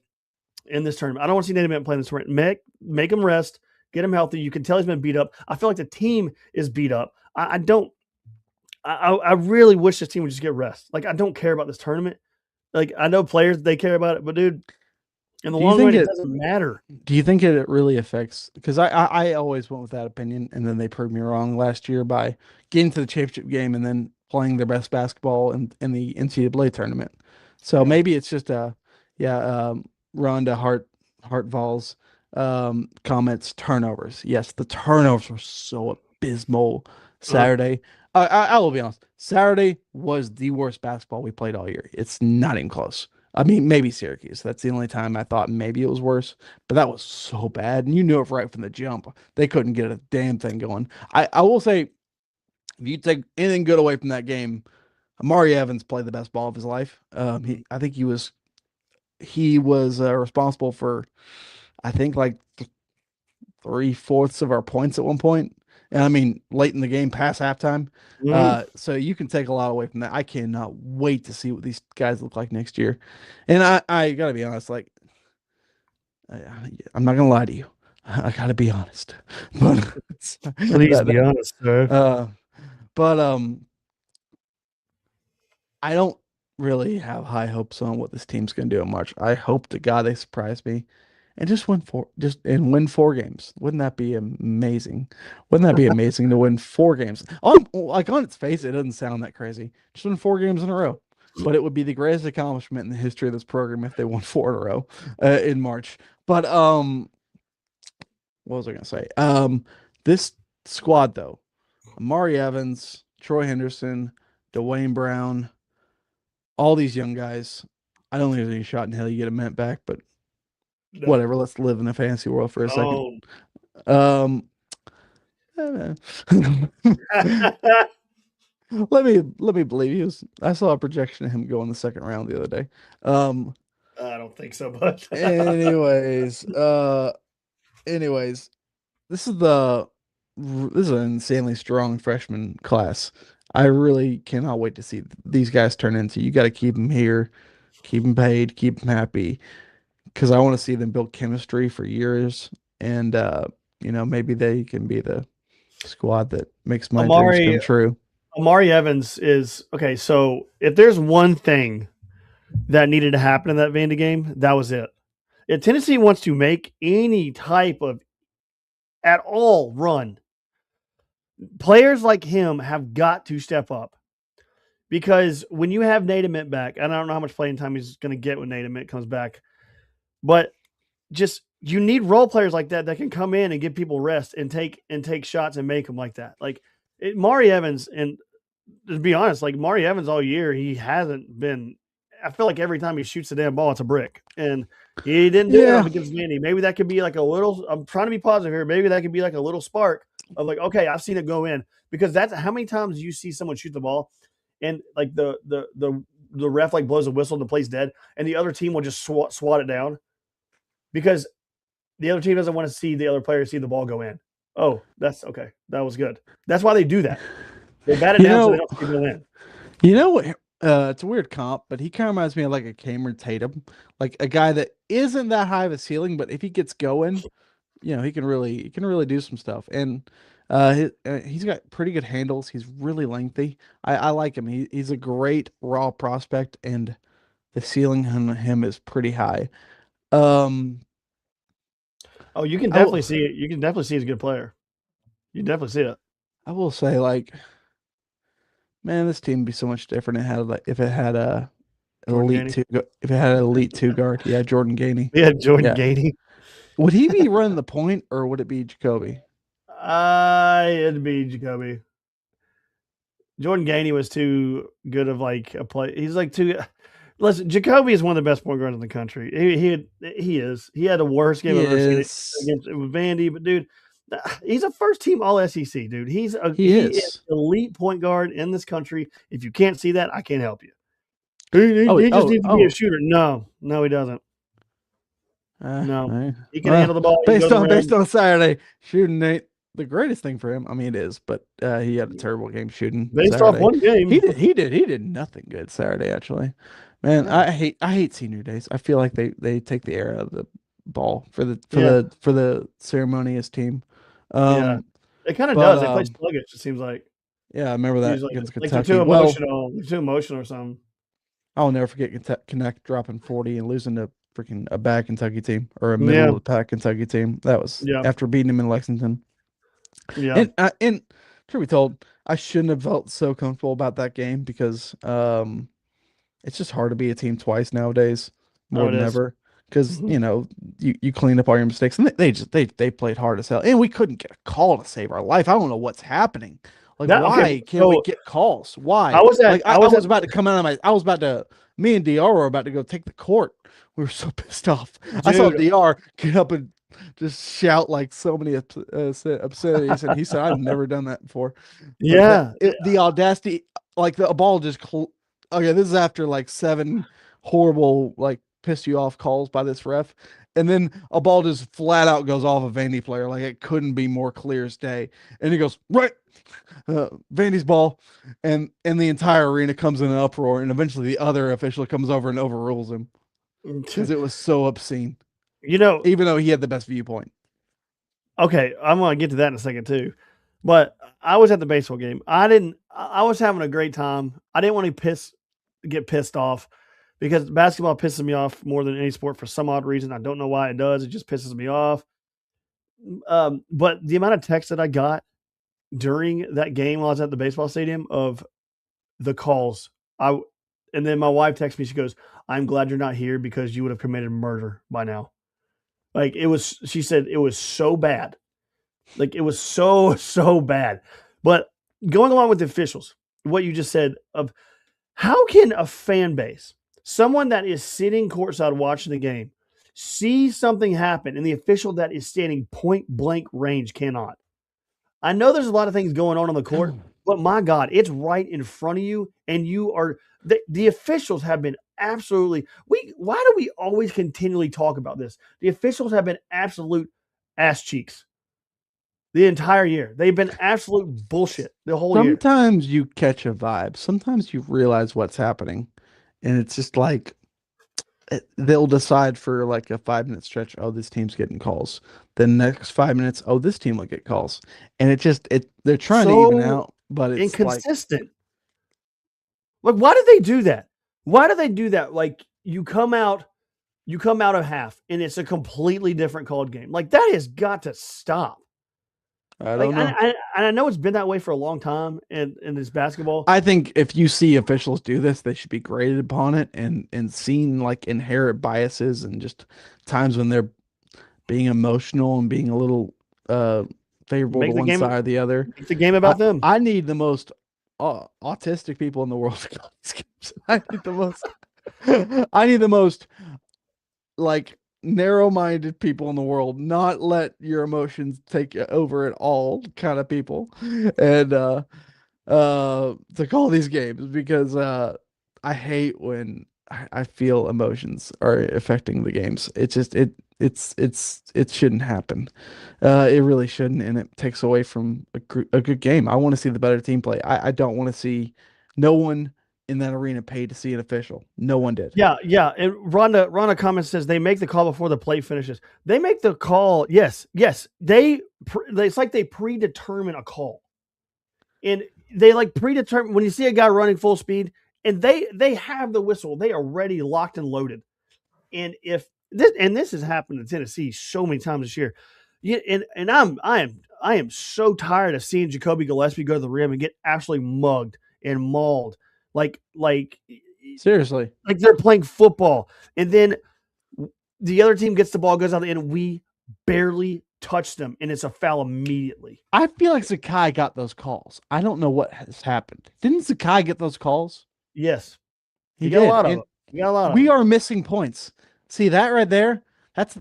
Speaker 1: in this tournament. I don't want to see Nate Mint play in this tournament. Make him rest, get him healthy. You can tell he's been beat up. I feel like the team is beat up. I don't. I really wish this team would just get rest. Like I don't care about this tournament. Like I know players they care about it, but dude, in the
Speaker 2: Do you
Speaker 1: long run,
Speaker 2: think
Speaker 1: it
Speaker 2: it?
Speaker 1: doesn't matter.
Speaker 2: Do you think it really affects? Because I always went with that opinion, and then they proved me wrong last year by getting to the championship game and then playing their best basketball in the NCAA tournament. So
Speaker 1: Yeah.
Speaker 2: maybe it's just yeah, Rhonda Hartval's comments turnovers. Yes, the turnovers were so abysmal
Speaker 1: Uh-huh.
Speaker 2: Saturday. I will be honest. Saturday was the worst basketball we played all year. It's not even close. I mean, maybe Syracuse. That's the only time I thought maybe it was worse, but that was so bad. And you knew it right from the jump. They couldn't get a damn thing going. I will say, if you take anything good away from that game, Amari Evans played the best ball of his life. I think he was responsible for, I think like 3/4 of our points at one point. And I mean, late in the game, past halftime.
Speaker 1: Mhm.
Speaker 2: So you can take a lot away from that. I cannot wait to see what these guys look like next year. And I gotta be honest, like I, I'm not gonna lie to you. I gotta be honest, but
Speaker 1: Please
Speaker 2: that,
Speaker 1: be honest, sir.
Speaker 2: uh, but I don't really have high hopes on what this team's gonna do in March. I hope to God they surprise me and win 4 games. Wouldn't that be amazing? Wouldn't that be amazing to win 4 games? On its face, it doesn't sound that crazy. Just win 4 games in a row. But it would be the greatest accomplishment in the history of this program if they won 4 in a row in March. But what was I gonna say? This squad though, Amari Evans, Troy Henderson, Dwayne Brown, all these young guys. I don't think there's any shot in hell you get a minute back, but
Speaker 1: No.
Speaker 2: whatever. Let's live in a fantasy world for a second.
Speaker 1: Oh.
Speaker 2: Um, let me believe he was. I saw a projection of him go in the second round the other day.
Speaker 1: I don't think so, but
Speaker 2: Anyways, anyways, this is an insanely strong freshman class. I really cannot wait to see these guys turn into. You got to keep them here, keep them paid, keep them happy, because I want to see them build chemistry for years, and maybe they can be the squad that makes my dreams come
Speaker 1: Amari
Speaker 2: true.
Speaker 1: Amari Evans is okay. So if there's one thing that needed to happen in that Vandy game, that was it. If Tennessee wants to make any type of at all run, players like him have got to step up. Because when you have Nate Ament back, and I don't know how much playing time he's going to get when Nate Ament comes back, but just you need role players like that that can come in and give people rest and take shots and make them like that. Like Mari Evans, and to be honest, like Mari Evans all year, he hasn't been. I feel like every time he shoots the damn ball, it's a brick, and he didn't do enough
Speaker 2: Yeah,
Speaker 1: against Vandy. Maybe that could be like a little. I'm trying to be positive here. Maybe that could be like a little spark of like, okay, I've seen it go in, because that's how many times you see someone shoot the ball, and like the ref like blows a whistle and the play's dead, and the other team will just swat it down because the other team doesn't want to see the other player see the ball go in. Oh, that's okay. That was good. That's why they do that. They bat it
Speaker 2: you
Speaker 1: down so they
Speaker 2: know,
Speaker 1: don't see it go in.
Speaker 2: you know what? It's a weird comp, but he kind of reminds me of like a Cameron Tatum, like a guy that isn't that high of a ceiling, but if he gets going, he can really do some stuff. And he's got pretty good handles. He's really lengthy. I like him. He's a great raw prospect, and the ceiling on him is pretty high. Um,
Speaker 1: Oh, you can
Speaker 2: I will
Speaker 1: definitely see it. You can definitely see he's a good player. You can definitely see it.
Speaker 2: I will say, like, man, this team would be so much different. If it had a
Speaker 1: Jordan
Speaker 2: elite
Speaker 1: Gainey.
Speaker 2: two, if it had an elite two guard, yeah, Jordan Gainey,
Speaker 1: Yeah, Jordan
Speaker 2: yeah.
Speaker 1: Gainey.
Speaker 2: Would he be running the point or would it be Jacoby?
Speaker 1: It'd be Jacoby. Jordan Gainey was too good of like a play. He's like too. Listen, Jacoby is one of the best point guards in the country. He is. He had the worst game
Speaker 2: He
Speaker 1: I've ever seen
Speaker 2: is.
Speaker 1: against with Vandy, but dude, he's a first team All SEC dude.
Speaker 2: He
Speaker 1: He is
Speaker 2: is.
Speaker 1: elite point guard in this country. If you can't see that, I can't help you.
Speaker 2: Oh,
Speaker 1: He just
Speaker 2: oh,
Speaker 1: needs to be a
Speaker 2: oh.
Speaker 1: shooter. No, he doesn't. No,
Speaker 2: Eh.
Speaker 1: he can handle
Speaker 2: Well,
Speaker 1: the ball. He
Speaker 2: based
Speaker 1: goes
Speaker 2: on based
Speaker 1: around.
Speaker 2: on Saturday, shooting ain't the greatest thing for him. I mean, it is, but he had a terrible game shooting
Speaker 1: Based off
Speaker 2: Saturday.
Speaker 1: one game.
Speaker 2: He did nothing good Saturday, actually. Man,
Speaker 1: No.
Speaker 2: I hate senior days. I feel like they take the air out of the ball for the for
Speaker 1: Yeah,
Speaker 2: the for the ceremonious team.
Speaker 1: yeah.
Speaker 2: Um,
Speaker 1: It kind of
Speaker 2: but
Speaker 1: does. They play sluggish. It seems like
Speaker 2: yeah, I remember that
Speaker 1: usually
Speaker 2: against
Speaker 1: like they're
Speaker 2: Kentucky.
Speaker 1: too
Speaker 2: Well,
Speaker 1: emotional. They're too emotional or something.
Speaker 2: I'll never forget Connect dropping 40 and losing to freaking a bad Kentucky team or a middle
Speaker 1: Yeah,
Speaker 2: of the pack Kentucky team. That was
Speaker 1: yeah,
Speaker 2: after beating them in Lexington.
Speaker 1: yeah.
Speaker 2: And truth be told, I shouldn't have felt so comfortable about that game because it's just hard to be a team twice nowadays,
Speaker 1: Oh,
Speaker 2: more
Speaker 1: it
Speaker 2: than
Speaker 1: is.
Speaker 2: ever. Because
Speaker 1: Mhm.
Speaker 2: you clean up all your mistakes, and they played hard as hell, and we couldn't get a call to save our life. I don't know what's happening. Like,
Speaker 1: That okay.
Speaker 2: why can't we
Speaker 1: So
Speaker 2: get calls? Why?
Speaker 1: I was at
Speaker 2: Like,
Speaker 1: I
Speaker 2: I
Speaker 1: was at
Speaker 2: was about to come out of my, I was about to, me and DR were about to go take the court. We were so pissed off. I saw
Speaker 1: dude.
Speaker 2: DR get up and just shout like so many obscenities, and he said, "I've never done that before." Like
Speaker 1: Yeah,
Speaker 2: the audacity, like the ball just. Okay, this is after like 7 horrible like piss you off calls by this ref. And then a ball just flat out goes off a Vandy player. Like it couldn't be more clear as day. And he goes, right, Vandy's ball. And the entire arena comes in an uproar. And eventually the other official comes over and overrules him because it was so obscene,
Speaker 1: You know,
Speaker 2: even though he had the best viewpoint.
Speaker 1: okay, I'm gonna get to that in a second too. But I was at the baseball game. I was having a great time. I didn't want to get pissed off because basketball pisses me off more than any sport for some odd reason. I don't know why it does. It just pisses me off. But the amount of text that I got during that game while I was at the baseball stadium of the calls, and then my wife texts me. She goes, "I'm glad you're not here because you would have committed murder by now." Like it was. She said it was so bad. Like it was so bad. But going along with the officials, what you just said of how can a fan base, someone that is sitting courtside watching the game, see something happen and the official that is standing point blank range cannot? I know there's a lot of things going on the court, but my God, it's right in front of you, and you are the officials have been absolutely. Why do we always continually talk about this? The officials have been absolute ass cheeks the entire year. They've been absolute bullshit the whole year.
Speaker 2: Sometimes you catch a vibe. Sometimes you realize what's happening. And it's just like they'll decide for like a 5 minute stretch, oh, this team's getting calls. The next 5 minutes, oh, this team will get calls. And they're trying to even out, but it's
Speaker 1: inconsistent. Like, why do they do that? Why do they do that? Like you come out of half and it's a completely different called game. Like that has got to stop.
Speaker 2: I don't know.
Speaker 1: I know it's been that way for a long time in this basketball.
Speaker 2: I think if you see officials do this, they should be graded upon it and seen like inherent biases and just times when they're being emotional and being a little favorable to one side or the other.
Speaker 1: It's a game about them.
Speaker 2: I need the most autistic people in the world to call these games. I need the most like narrow-minded people in the world, not let your emotions take over at all kind of people, and to call these games because I hate when I feel emotions are affecting the games. It's just it shouldn't happen. It really shouldn't, and it takes away from a good game. I want to see the better team play. I don't want to see no one in that arena paid to see an official. No one did.
Speaker 1: Yeah. And Rhonda comments says they make the call before the play finishes. They make the call. Yes. It's like they predetermine a call, and they like predetermine when you see a guy running full speed, and they have the whistle. They are ready, locked and loaded. And if this has happened in Tennessee so many times this year, and I am so tired of seeing Jacoby Gillespie go to the rim and get absolutely mugged and mauled. Like
Speaker 2: seriously,
Speaker 1: like they're playing football, and then the other team gets the ball, goes out, and we barely touch them, and it's a foul immediately.
Speaker 2: I feel like Zakai got those calls. I don't know what has happened. Didn't Zakai get those calls?
Speaker 1: Yes,
Speaker 2: he got a lot of
Speaker 1: them. He got a lot of
Speaker 2: we are missing points. See that right there?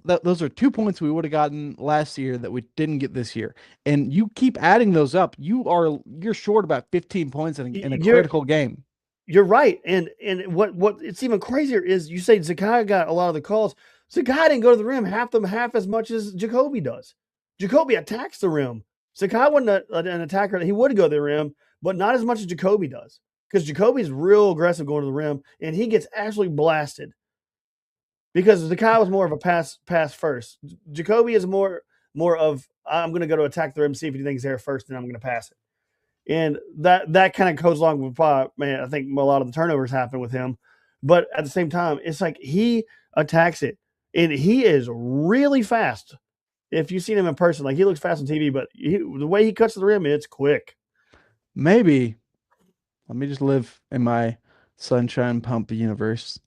Speaker 2: Those are 2 points we would have gotten last year that we didn't get this year. And you keep adding those up. You're short about 15 points in a critical game.
Speaker 1: You're right. And what it's even crazier is you say Zakai got a lot of the calls. Zakai didn't go to the rim half as much as Jacoby does. Jacoby attacks the rim. Zakai wasn't an attacker. He would go to the rim, but not as much as Jacoby does. Because Jacoby's real aggressive going to the rim, and he gets actually blasted. Because Zakai was more of a pass first. Jacoby is more of I'm going to go to attack the rim, see if anything's there first, and I'm going to pass it. And that kind of goes along with probably, man, I think a lot of the turnovers happen with him. But at the same time, it's like he attacks it, and he is really fast. If you've seen him in person, like he looks fast on TV, but the way he cuts the rim, it's quick.
Speaker 2: Maybe let me just live in my sunshine pump universe.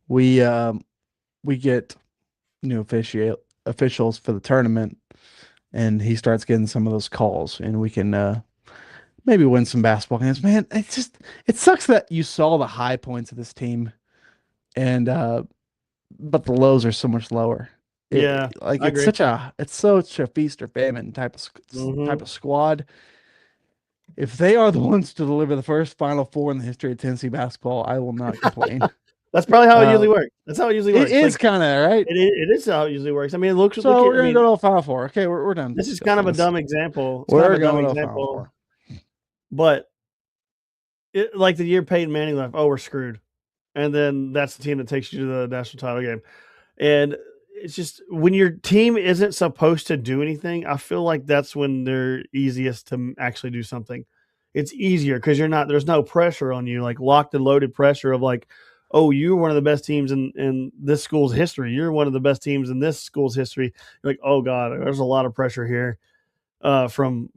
Speaker 2: We get new officials for the tournament, and he starts getting some of those calls, and we can maybe win some basketball games. Man, it sucks that you saw the high points of this team, and but the lows are so much lower. It's such a feast or famine type of squad. If they are the ones to deliver the first Final Four in the history of Tennessee basketball, I will not complain.
Speaker 1: That's probably how it usually works. That's how it usually works.
Speaker 2: It is kind of right.
Speaker 1: It is how it usually works. I mean, look
Speaker 2: So
Speaker 1: at.
Speaker 2: we're gonna go to a Final Four. Okay, we're done.
Speaker 1: This is kind of a dumb example. It's
Speaker 2: we're
Speaker 1: kind of a dumb
Speaker 2: going to a Final
Speaker 1: example,
Speaker 2: Four.
Speaker 1: but like the year Peyton Manning left, oh, we're screwed, and then that's the team that takes you to the national title game, and it's just when your team isn't supposed to do anything, I feel like that's when they're easiest to actually do something. It's easier because there's no pressure on you, like locked and loaded pressure of like, oh, you're one of the best teams in this school's history. You're one of the best teams in this school's history. You're like, oh God, there's a lot of pressure here from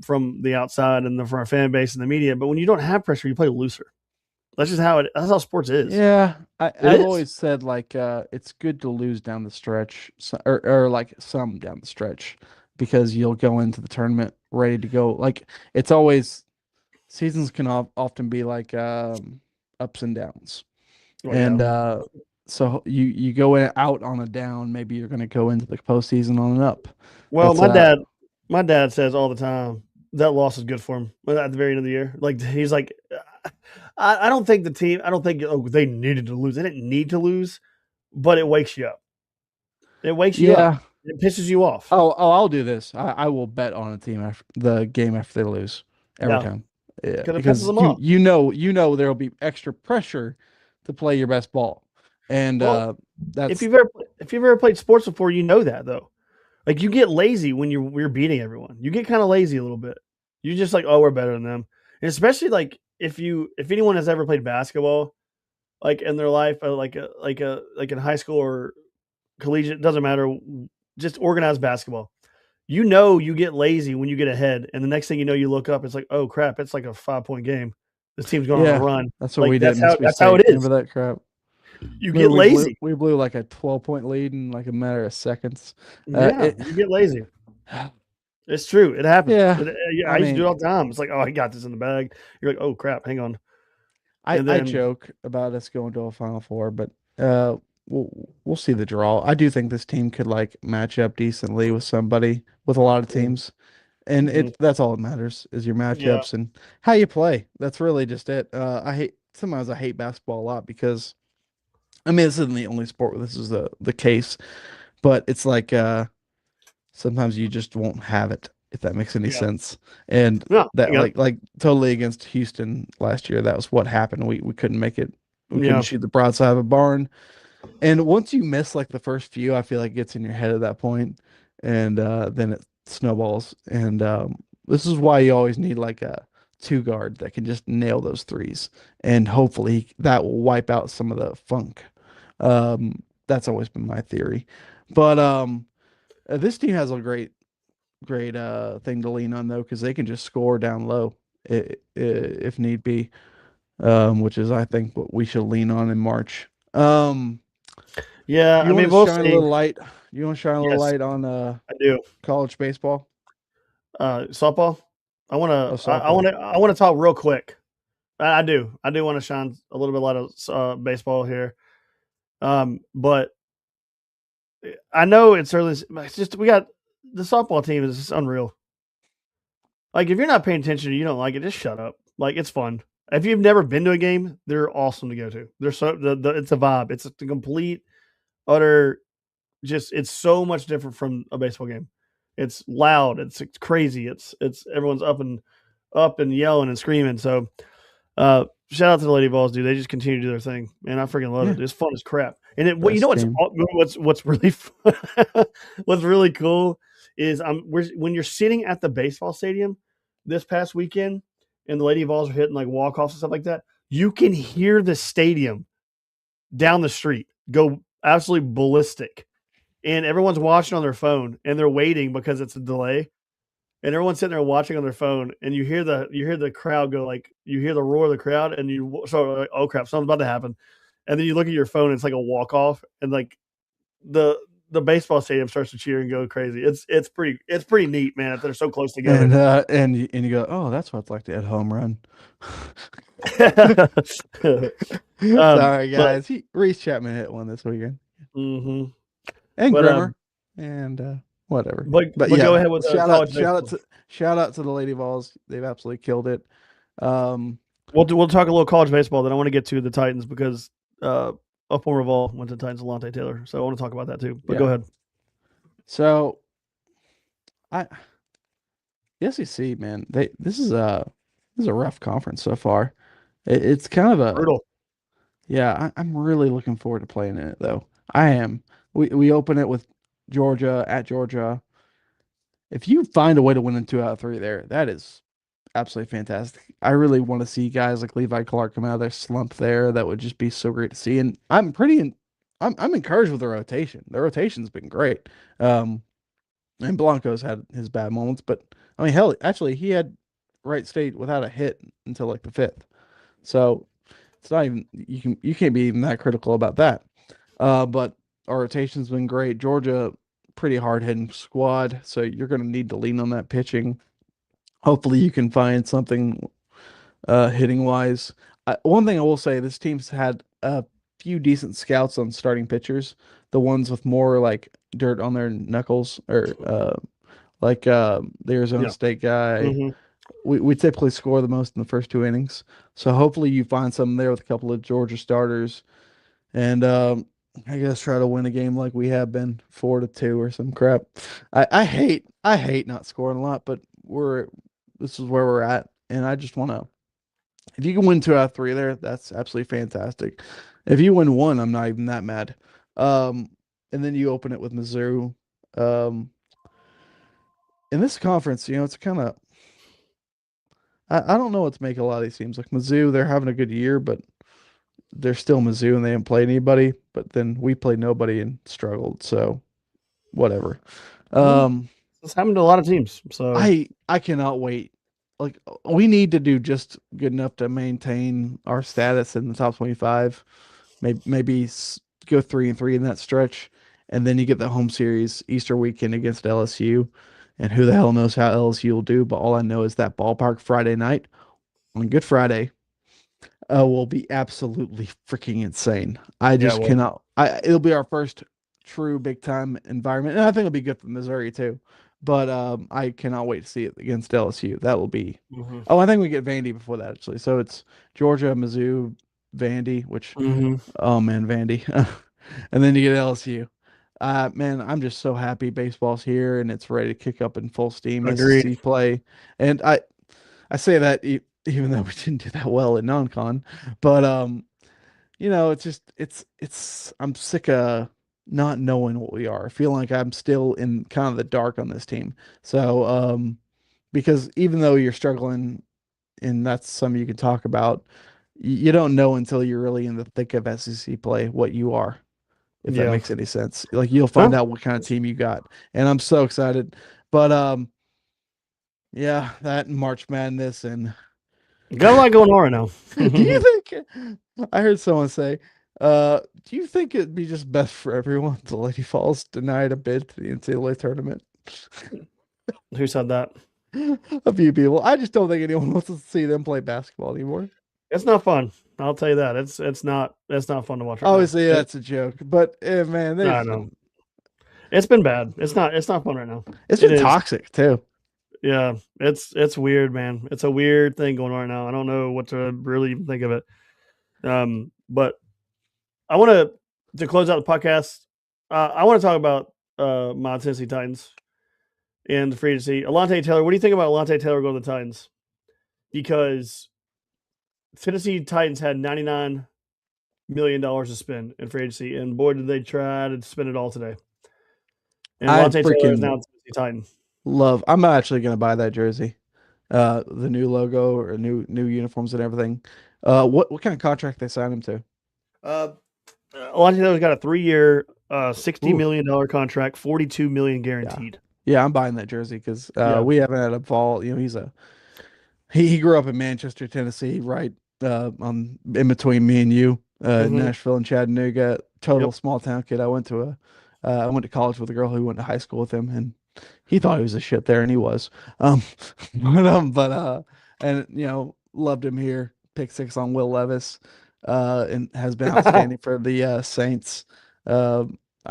Speaker 1: the outside and from our fan base and the media. But when you don't have pressure, you play looser. That's just that's how sports is.
Speaker 2: Yeah, I've always said like it's good to lose down the stretch, or like some down the stretch, because you'll go into the tournament ready to go. Like it's always seasons can often be like ups and downs, and so you go out on a down. Maybe you're going to go into the postseason on an up.
Speaker 1: Well, my dad says all the time that loss is good for him at the very end of the year. Like he's like, I don't think the team. I don't think they needed to lose. They didn't need to lose, but it wakes you up. It wakes you up. It pisses you off.
Speaker 2: Oh, I'll do this. I will bet on a team after the game after they lose every time. Yeah, because you know there will be extra pressure to play your best ball, and that's
Speaker 1: if you've ever played sports before, you know that though. Like you get lazy when we're beating everyone. You get kind of lazy a little bit. You're just like, oh, we're better than them, and especially like if anyone has ever played basketball, like in their life, like in high school or collegiate, doesn't matter, just organized basketball. You know, you get lazy when you get ahead, and the next thing you know, you look up, it's like, oh crap, it's like a 5-point game. This team's going on a run.
Speaker 2: That's what we did.
Speaker 1: That's how it is.
Speaker 2: Remember that crap?
Speaker 1: You get lazy.
Speaker 2: We blew like a 12-point lead in like a matter of seconds.
Speaker 1: You get lazy. It's true. It happens.
Speaker 2: Yeah.
Speaker 1: I used to do it all the time. It's like, oh, I got this in the bag. You're like, oh crap, hang on.
Speaker 2: I joke about us going to a Final Four, but we'll see the draw. I do think this team could like match up decently with a lot of teams. And that's all that matters is your matchups and how you play. That's really just it. Sometimes I hate basketball a lot because I mean this isn't the only sport where this is the case, but it's like sometimes you just won't have it, if that makes any sense. And that like totally against Houston last year, that was what happened. We couldn't make it. We couldn't shoot the broadside of a barn. And once you miss like the first few, I feel like it gets in your head at that point, and then it snowballs. And this is why you always need like a two guard that can just nail those threes, and hopefully that will wipe out some of the funk. That's always been my theory. But this team has a great thing to lean on though, because they can just score down low if need be, which is I think what we should lean on in March.
Speaker 1: Yeah,
Speaker 2: I mean, we'll shine a little light. You want to shine a little light on
Speaker 1: I do
Speaker 2: college baseball,
Speaker 1: softball. I want to talk real quick. I do want to shine a little bit light of baseball here, but I know it's early. It's just we got the softball team is just unreal. Like if you're not paying attention, you don't like it. Just shut up. Like it's fun. If you've never been to a game, they're awesome to go to. They're it's a vibe. It's a complete, utter, just it's so much different from a baseball game. It's loud. It's crazy. It's everyone's up and yelling and screaming. So, shout out to the Lady Vols, dude. They just continue to do their thing, man. I freaking love it. It's fun as crap. And you know what's really fun, what's really cool is when you're sitting at the baseball stadium this past weekend, and the Lady Vols are hitting like walk-offs and stuff like that, you can hear the stadium down the street go absolutely ballistic. And everyone's watching on their phone and they're waiting because it's a delay. And everyone's sitting there watching on their phone, and you hear the crowd go, like you hear the roar of the crowd, and you start like, oh crap, something's about to happen. And then you look at your phone, and it's like a walk-off, and like the baseball stadium starts to cheer and go crazy. It's pretty neat, man. They're so close together.
Speaker 2: And you go, oh, that's what it's like to hit home run. Sorry, guys. Reese Chapman hit one this weekend.
Speaker 1: Mm-hmm.
Speaker 2: And Grimmer. And whatever.
Speaker 1: But yeah, go ahead with
Speaker 2: shout out to the Lady Vols. They've absolutely killed it.
Speaker 1: We'll talk a little college baseball. Then I want to get to the Titans because a former Vol went to the Titans, Alontae Taylor. So I want to talk about that too. But
Speaker 2: Yeah.
Speaker 1: go ahead.
Speaker 2: So I the SEC, man, this is a rough conference so far. It's kind of a
Speaker 1: Brutal.
Speaker 2: yeah. I'm really looking forward to playing in it though. I am. We open it with Georgia at Georgia. If you find a way to win in 2 out of 3 there, that is absolutely fantastic. I really want to see guys like Levi Clark come out of their slump there. That would just be so great to see. And I'm encouraged with the rotation. The rotation's been great. And Blanco's had his bad moments, but I mean, hell, actually, he had Wright State without a hit until like the fifth. So it's not even you can't be even that critical about that. But our rotation's been great. Georgia, pretty hard hitting squad, so you're going to need to lean on that pitching. Hopefully, you can find something hitting wise. One thing I will say, this team's had a few decent scouts on starting pitchers. The ones with more like dirt on their knuckles, or the Arizona
Speaker 1: Yeah.
Speaker 2: State guy.
Speaker 1: Mm-hmm.
Speaker 2: We typically score the most in the first 2 innings. So hopefully you find something there with a couple of Georgia starters, and I guess try to win a game like we have been 4-2 or some crap. I hate not scoring a lot, but this is where we're at, and I just want to. If you can win 2 out of 3 there, that's absolutely fantastic. If you win one, I'm not even that mad. And then you open it with Mizzou. In this conference, it's kind of I don't know what to make a lot of these teams. Like Mizzou, they're having a good year, but they're still Mizzou and they haven't played anybody. But then we played nobody and struggled. So whatever.
Speaker 1: This happened to a lot of teams. So
Speaker 2: I cannot wait. Like we need to do just good enough to maintain our status in the top 25. Maybe go 3-3 in that stretch, and then you get the home series Easter weekend against LSU. And who the hell knows how LSU will do? But all I know is that ballpark Friday night on Good Friday will be absolutely freaking insane. I
Speaker 1: yeah,
Speaker 2: just
Speaker 1: well,
Speaker 2: cannot. It'll be our first true big time environment, and I think it'll be good for Missouri too. But I cannot wait to see it against LSU. That will be.
Speaker 1: mm-hmm.
Speaker 2: Oh, I think we get Vandy before that actually. So it's Georgia, Mizzou, Vandy. Which
Speaker 1: Mm-hmm.
Speaker 2: oh man, Vandy, and then you get LSU. Man, I'm just so happy baseball's here and it's ready to kick up in full steam.
Speaker 1: Agreed.
Speaker 2: SEC play, and I say that even though we didn't do that well in non-con, but it's just I'm sick of not knowing what we are. I feel like I'm still in kind of the dark on this team. So because even though you're struggling, and that's something you can talk about, you don't know until you're really in the thick of SEC play what you are, if that
Speaker 1: Yeah.
Speaker 2: makes any sense. Like you'll find
Speaker 1: Well,
Speaker 2: out what kind of team you got. And I'm so excited. But yeah, that and March Madness and
Speaker 1: got a lot going on right now.
Speaker 2: do you think I heard someone say, do you think it'd be just best for everyone if the Lady Falls denied a bid to the NCAA tournament?
Speaker 1: Who said that?
Speaker 2: A few people. I just don't think anyone wants to see them play basketball anymore.
Speaker 1: It's not fun. I'll tell you that. It's not fun to watch right
Speaker 2: Obviously,
Speaker 1: now.
Speaker 2: that's a joke, but man,
Speaker 1: I know. It's been bad. It's not fun right now.
Speaker 2: It's
Speaker 1: It
Speaker 2: been
Speaker 1: is.
Speaker 2: toxic too.
Speaker 1: Yeah, it's weird, man. It's a weird thing going on right now. I don't know what to really even think of it. But I want to close out the podcast. I want to talk about my Tennessee Titans and the free agency. Alontae Taylor. What do you think about Alontae Taylor going to the Titans? Because Tennessee Titans had $99 million to spend in free agency, and boy, did they try to spend it all today. And Alontae Taylor is now a Tennessee Titan.
Speaker 2: I'm actually going to buy that jersey. The new logo or new uniforms and everything. What kind of contract they signed him to?
Speaker 1: Alontae Taylor's got a 3-year, $60 million contract, $42 million guaranteed.
Speaker 2: Yeah, I'm buying that jersey because we haven't had a fall. He grew up in Manchester, Tennessee, right in between me and you, Nashville and Chattanooga. Total small town kid. I went to college with a girl who went to high school with him, and he thought he was a shit there, and he was. And loved him here. Pick 6 on Will Levis, and has been outstanding for the Saints. I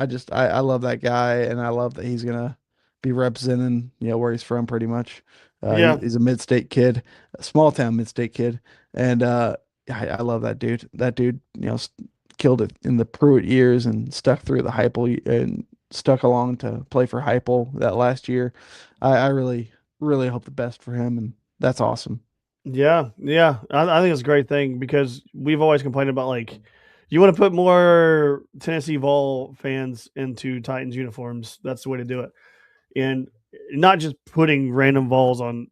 Speaker 2: love that guy, and I love that he's gonna be representing where he's from pretty much. He's a mid-state kid, a small town mid-state kid, and I love that dude. That dude, killed it in the Pruitt years and stuck through the Heupel and stuck along to play for Heupel that last year. I really, really hope the best for him, and that's awesome.
Speaker 1: Yeah, yeah. I think it's a great thing because we've always complained about like you want to put more Tennessee Vol fans into Titans uniforms. That's the way to do it, and not just putting random Vols on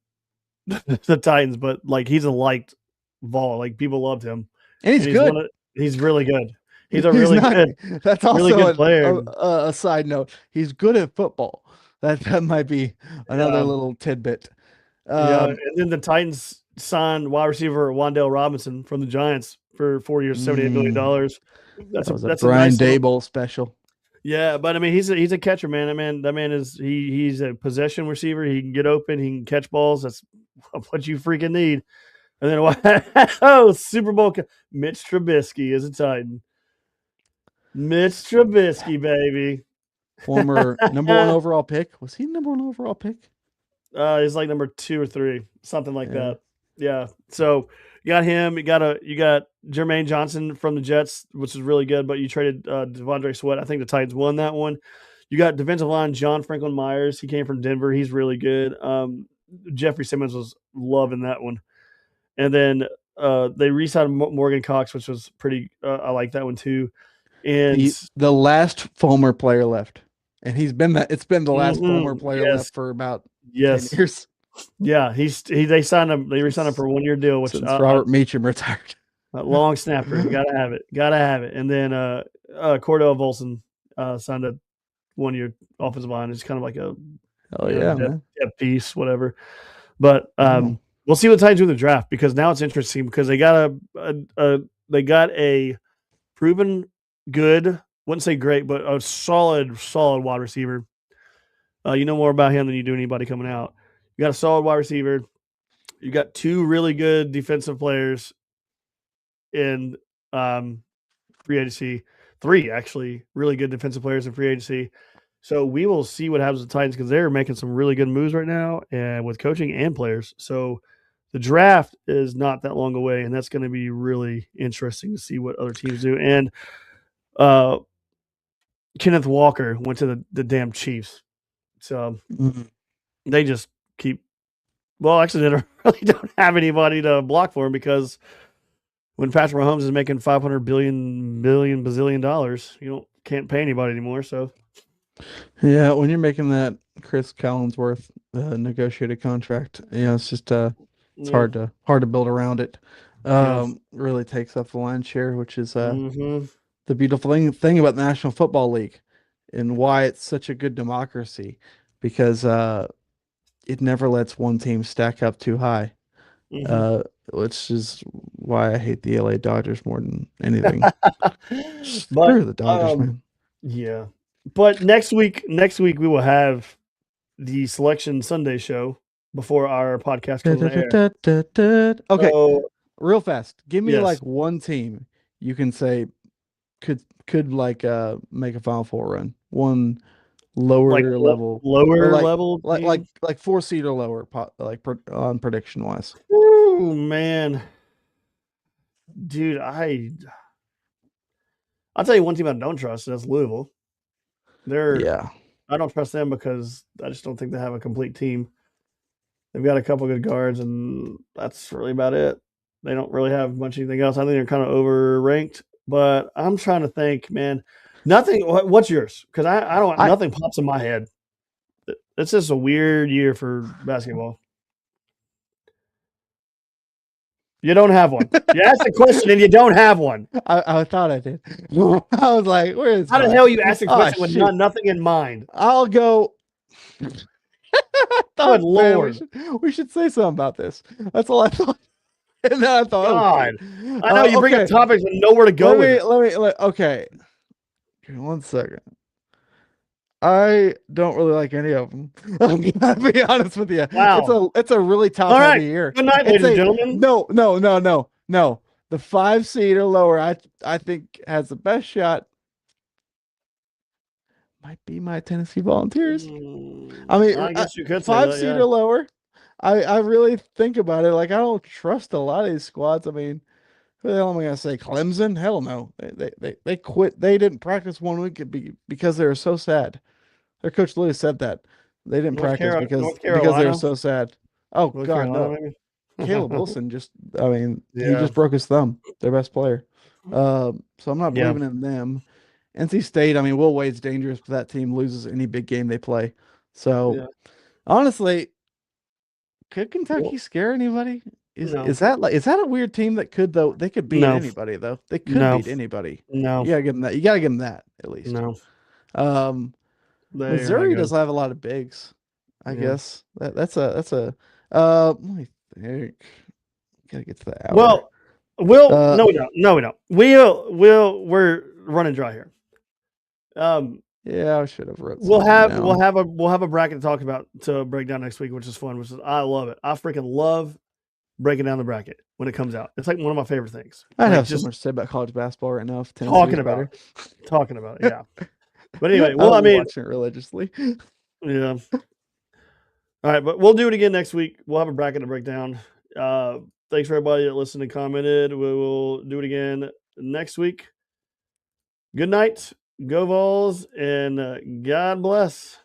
Speaker 1: the Titans, but like he's a liked Vol. Like people loved him,
Speaker 2: And he's good.
Speaker 1: He's really good. He's a
Speaker 2: He's
Speaker 1: really
Speaker 2: not.
Speaker 1: good,
Speaker 2: That's
Speaker 1: really
Speaker 2: also
Speaker 1: good player.
Speaker 2: a side note. He's good at football. That might be another
Speaker 1: Yeah,
Speaker 2: little tidbit.
Speaker 1: yeah. And then the Titans signed wide receiver Wan'Dale Robinson from the Giants for 4 years, $78 million.
Speaker 2: That was a
Speaker 1: That's a
Speaker 2: Brian
Speaker 1: nice little,
Speaker 2: Dable special.
Speaker 1: yeah, but I mean he's a catcher, man. That man is he's a possession receiver. He can get open, he can catch balls. That's what you freaking need. And then Super Bowl Mitch Trubisky is a Titan. Mitch Trubisky, baby.
Speaker 2: Former number 1 overall pick. Was he number 1 overall pick?
Speaker 1: He's like number 2 or 3, something like that. Yeah. So you got him. You got Jermaine Johnson from the Jets, which is really good. But you traded Devondre Sweat. I think the Titans won that one. You got defensive line John Franklin Myers. He came from Denver. He's really good. Jeffrey Simmons was loving that one. And then they re-signed Morgan Cox, which was pretty. I like that one too. And
Speaker 2: the last Fulmer player left, and he's been that. It's been the last Fulmer player left for about 10 years.
Speaker 1: Yeah, they signed him. They re-signed him for a 1-year deal, which
Speaker 2: Robert Meacham retired.
Speaker 1: Long snapper, gotta have it. And then Cordell Volson signed a 1-year offensive line. It's kind of like a depth piece, whatever. But we'll see what the Titans do in the draft because now it's interesting because they got a proven good, wouldn't say great, but a solid wide receiver. You know more about him than you do anybody coming out. You got a solid wide receiver. You got 2 really good defensive players in free agency. 3 actually really good defensive players in free agency. So we will see what happens with the Titans because they're making some really good moves right now and with coaching and players. So the draft is not that long away, and that's going to be really interesting to see what other teams do. And Kenneth Walker went to the damn Chiefs. So they just keep – well, actually, they really don't have anybody to block for him because when Patrick Mahomes is making $500 bazillion dollars, you can't pay anybody anymore. So
Speaker 2: yeah, when you're making that Chris Collinsworth negotiated contract, it's just it's hard to build around it. Really takes up the lion's share, which is the beautiful thing about the National Football League and why it's such a good democracy because it never lets one team stack up too high, which is why I hate the LA Dodgers more than anything. Screw the Dodgers, man.
Speaker 1: Yeah. But next week we will have the Selection Sunday show before our podcast comes on air.
Speaker 2: Okay, so, real fast. Give me like one team you can say could like make a Final Four run. One lower level, like 4 seed or lower, like on prediction wise.
Speaker 1: Oh man, dude, I'll tell you one team I don't trust. That's Louisville. I don't trust them because I just don't think they have a complete team. They've got a couple good guards, and that's really about it. They don't really have much anything else. I think they're kind of overranked. But I'm trying to think, man. Nothing. What's yours? Because I don't. Nothing pops in my head. It's just a weird year for basketball. You don't have one. You asked a question and you don't have one.
Speaker 2: I thought I did. I was like, "Where is?"
Speaker 1: How the hell you asked a question with nothing in mind?
Speaker 2: I'll go.
Speaker 1: Good Lord,
Speaker 2: we should say something about this. That's all I thought. And then I thought,
Speaker 1: God, I know you bring up topics with nowhere to go.
Speaker 2: Okay. Give me 1 second. I don't really like any of them. I'm gonna be honest with you.
Speaker 1: Wow,
Speaker 2: it's a really top heavy year.
Speaker 1: Good night, ladies and gentlemen.
Speaker 2: No. The 5 seed or lower, I think has the best shot. Might be my Tennessee Volunteers. I mean,
Speaker 1: I guess you could
Speaker 2: 5 seed or lower. I really think about it. Like I don't trust a lot of these squads. I mean, What the hell am I gonna say? Clemson? Hell no. They quit. They didn't practice 1 week because they were so sad. Their coach literally said that they didn't practice
Speaker 1: North
Speaker 2: because they were
Speaker 1: Carolina,
Speaker 2: so sad. Oh
Speaker 1: North
Speaker 2: God,
Speaker 1: Carolina,
Speaker 2: no. Caleb
Speaker 1: maybe.
Speaker 2: Wilson just, I mean, he
Speaker 1: Yeah,
Speaker 2: just broke his thumb, their best player. So I'm not
Speaker 1: yeah,
Speaker 2: believing in them. NC State, I mean, Will Wade's dangerous, but that team loses any big game they play. So
Speaker 1: yeah.
Speaker 2: honestly, could
Speaker 1: Well,
Speaker 2: Kentucky scare anybody?
Speaker 1: no,
Speaker 2: Is that a weird team that could though? They could beat
Speaker 1: no,
Speaker 2: anybody though. They could
Speaker 1: no,
Speaker 2: beat anybody.
Speaker 1: no,
Speaker 2: You gotta give them that. You gotta give them that at least.
Speaker 1: no.
Speaker 2: Um,
Speaker 1: They are not
Speaker 2: Missouri does
Speaker 1: good.
Speaker 2: have a lot of bigs. I
Speaker 1: Yeah.
Speaker 2: guess that's a. Let me think. Gotta get to the hour.
Speaker 1: Well, we'll
Speaker 2: Uh,
Speaker 1: no, we don't. No, we don't. We're running dry here.
Speaker 2: yeah, I should have wrote something down.
Speaker 1: We'll have a bracket to talk about to break down next week, which is fun. Which is I love it. I freaking love breaking down the bracket when it comes out. It's like one of my favorite things.
Speaker 2: I'd
Speaker 1: Like
Speaker 2: have so
Speaker 1: just
Speaker 2: much to say about college basketball right now if Tennessee
Speaker 1: talking
Speaker 2: was
Speaker 1: about
Speaker 2: better.
Speaker 1: talking about it. Yeah. But anyway,
Speaker 2: I
Speaker 1: well,
Speaker 2: would
Speaker 1: I
Speaker 2: be
Speaker 1: mean,
Speaker 2: watching it religiously.
Speaker 1: yeah. All right, but we'll do it again next week. We'll have a bracket to break down. Thanks for everybody that listened and commented. We will do it again next week. Good night, go Vols, and God bless.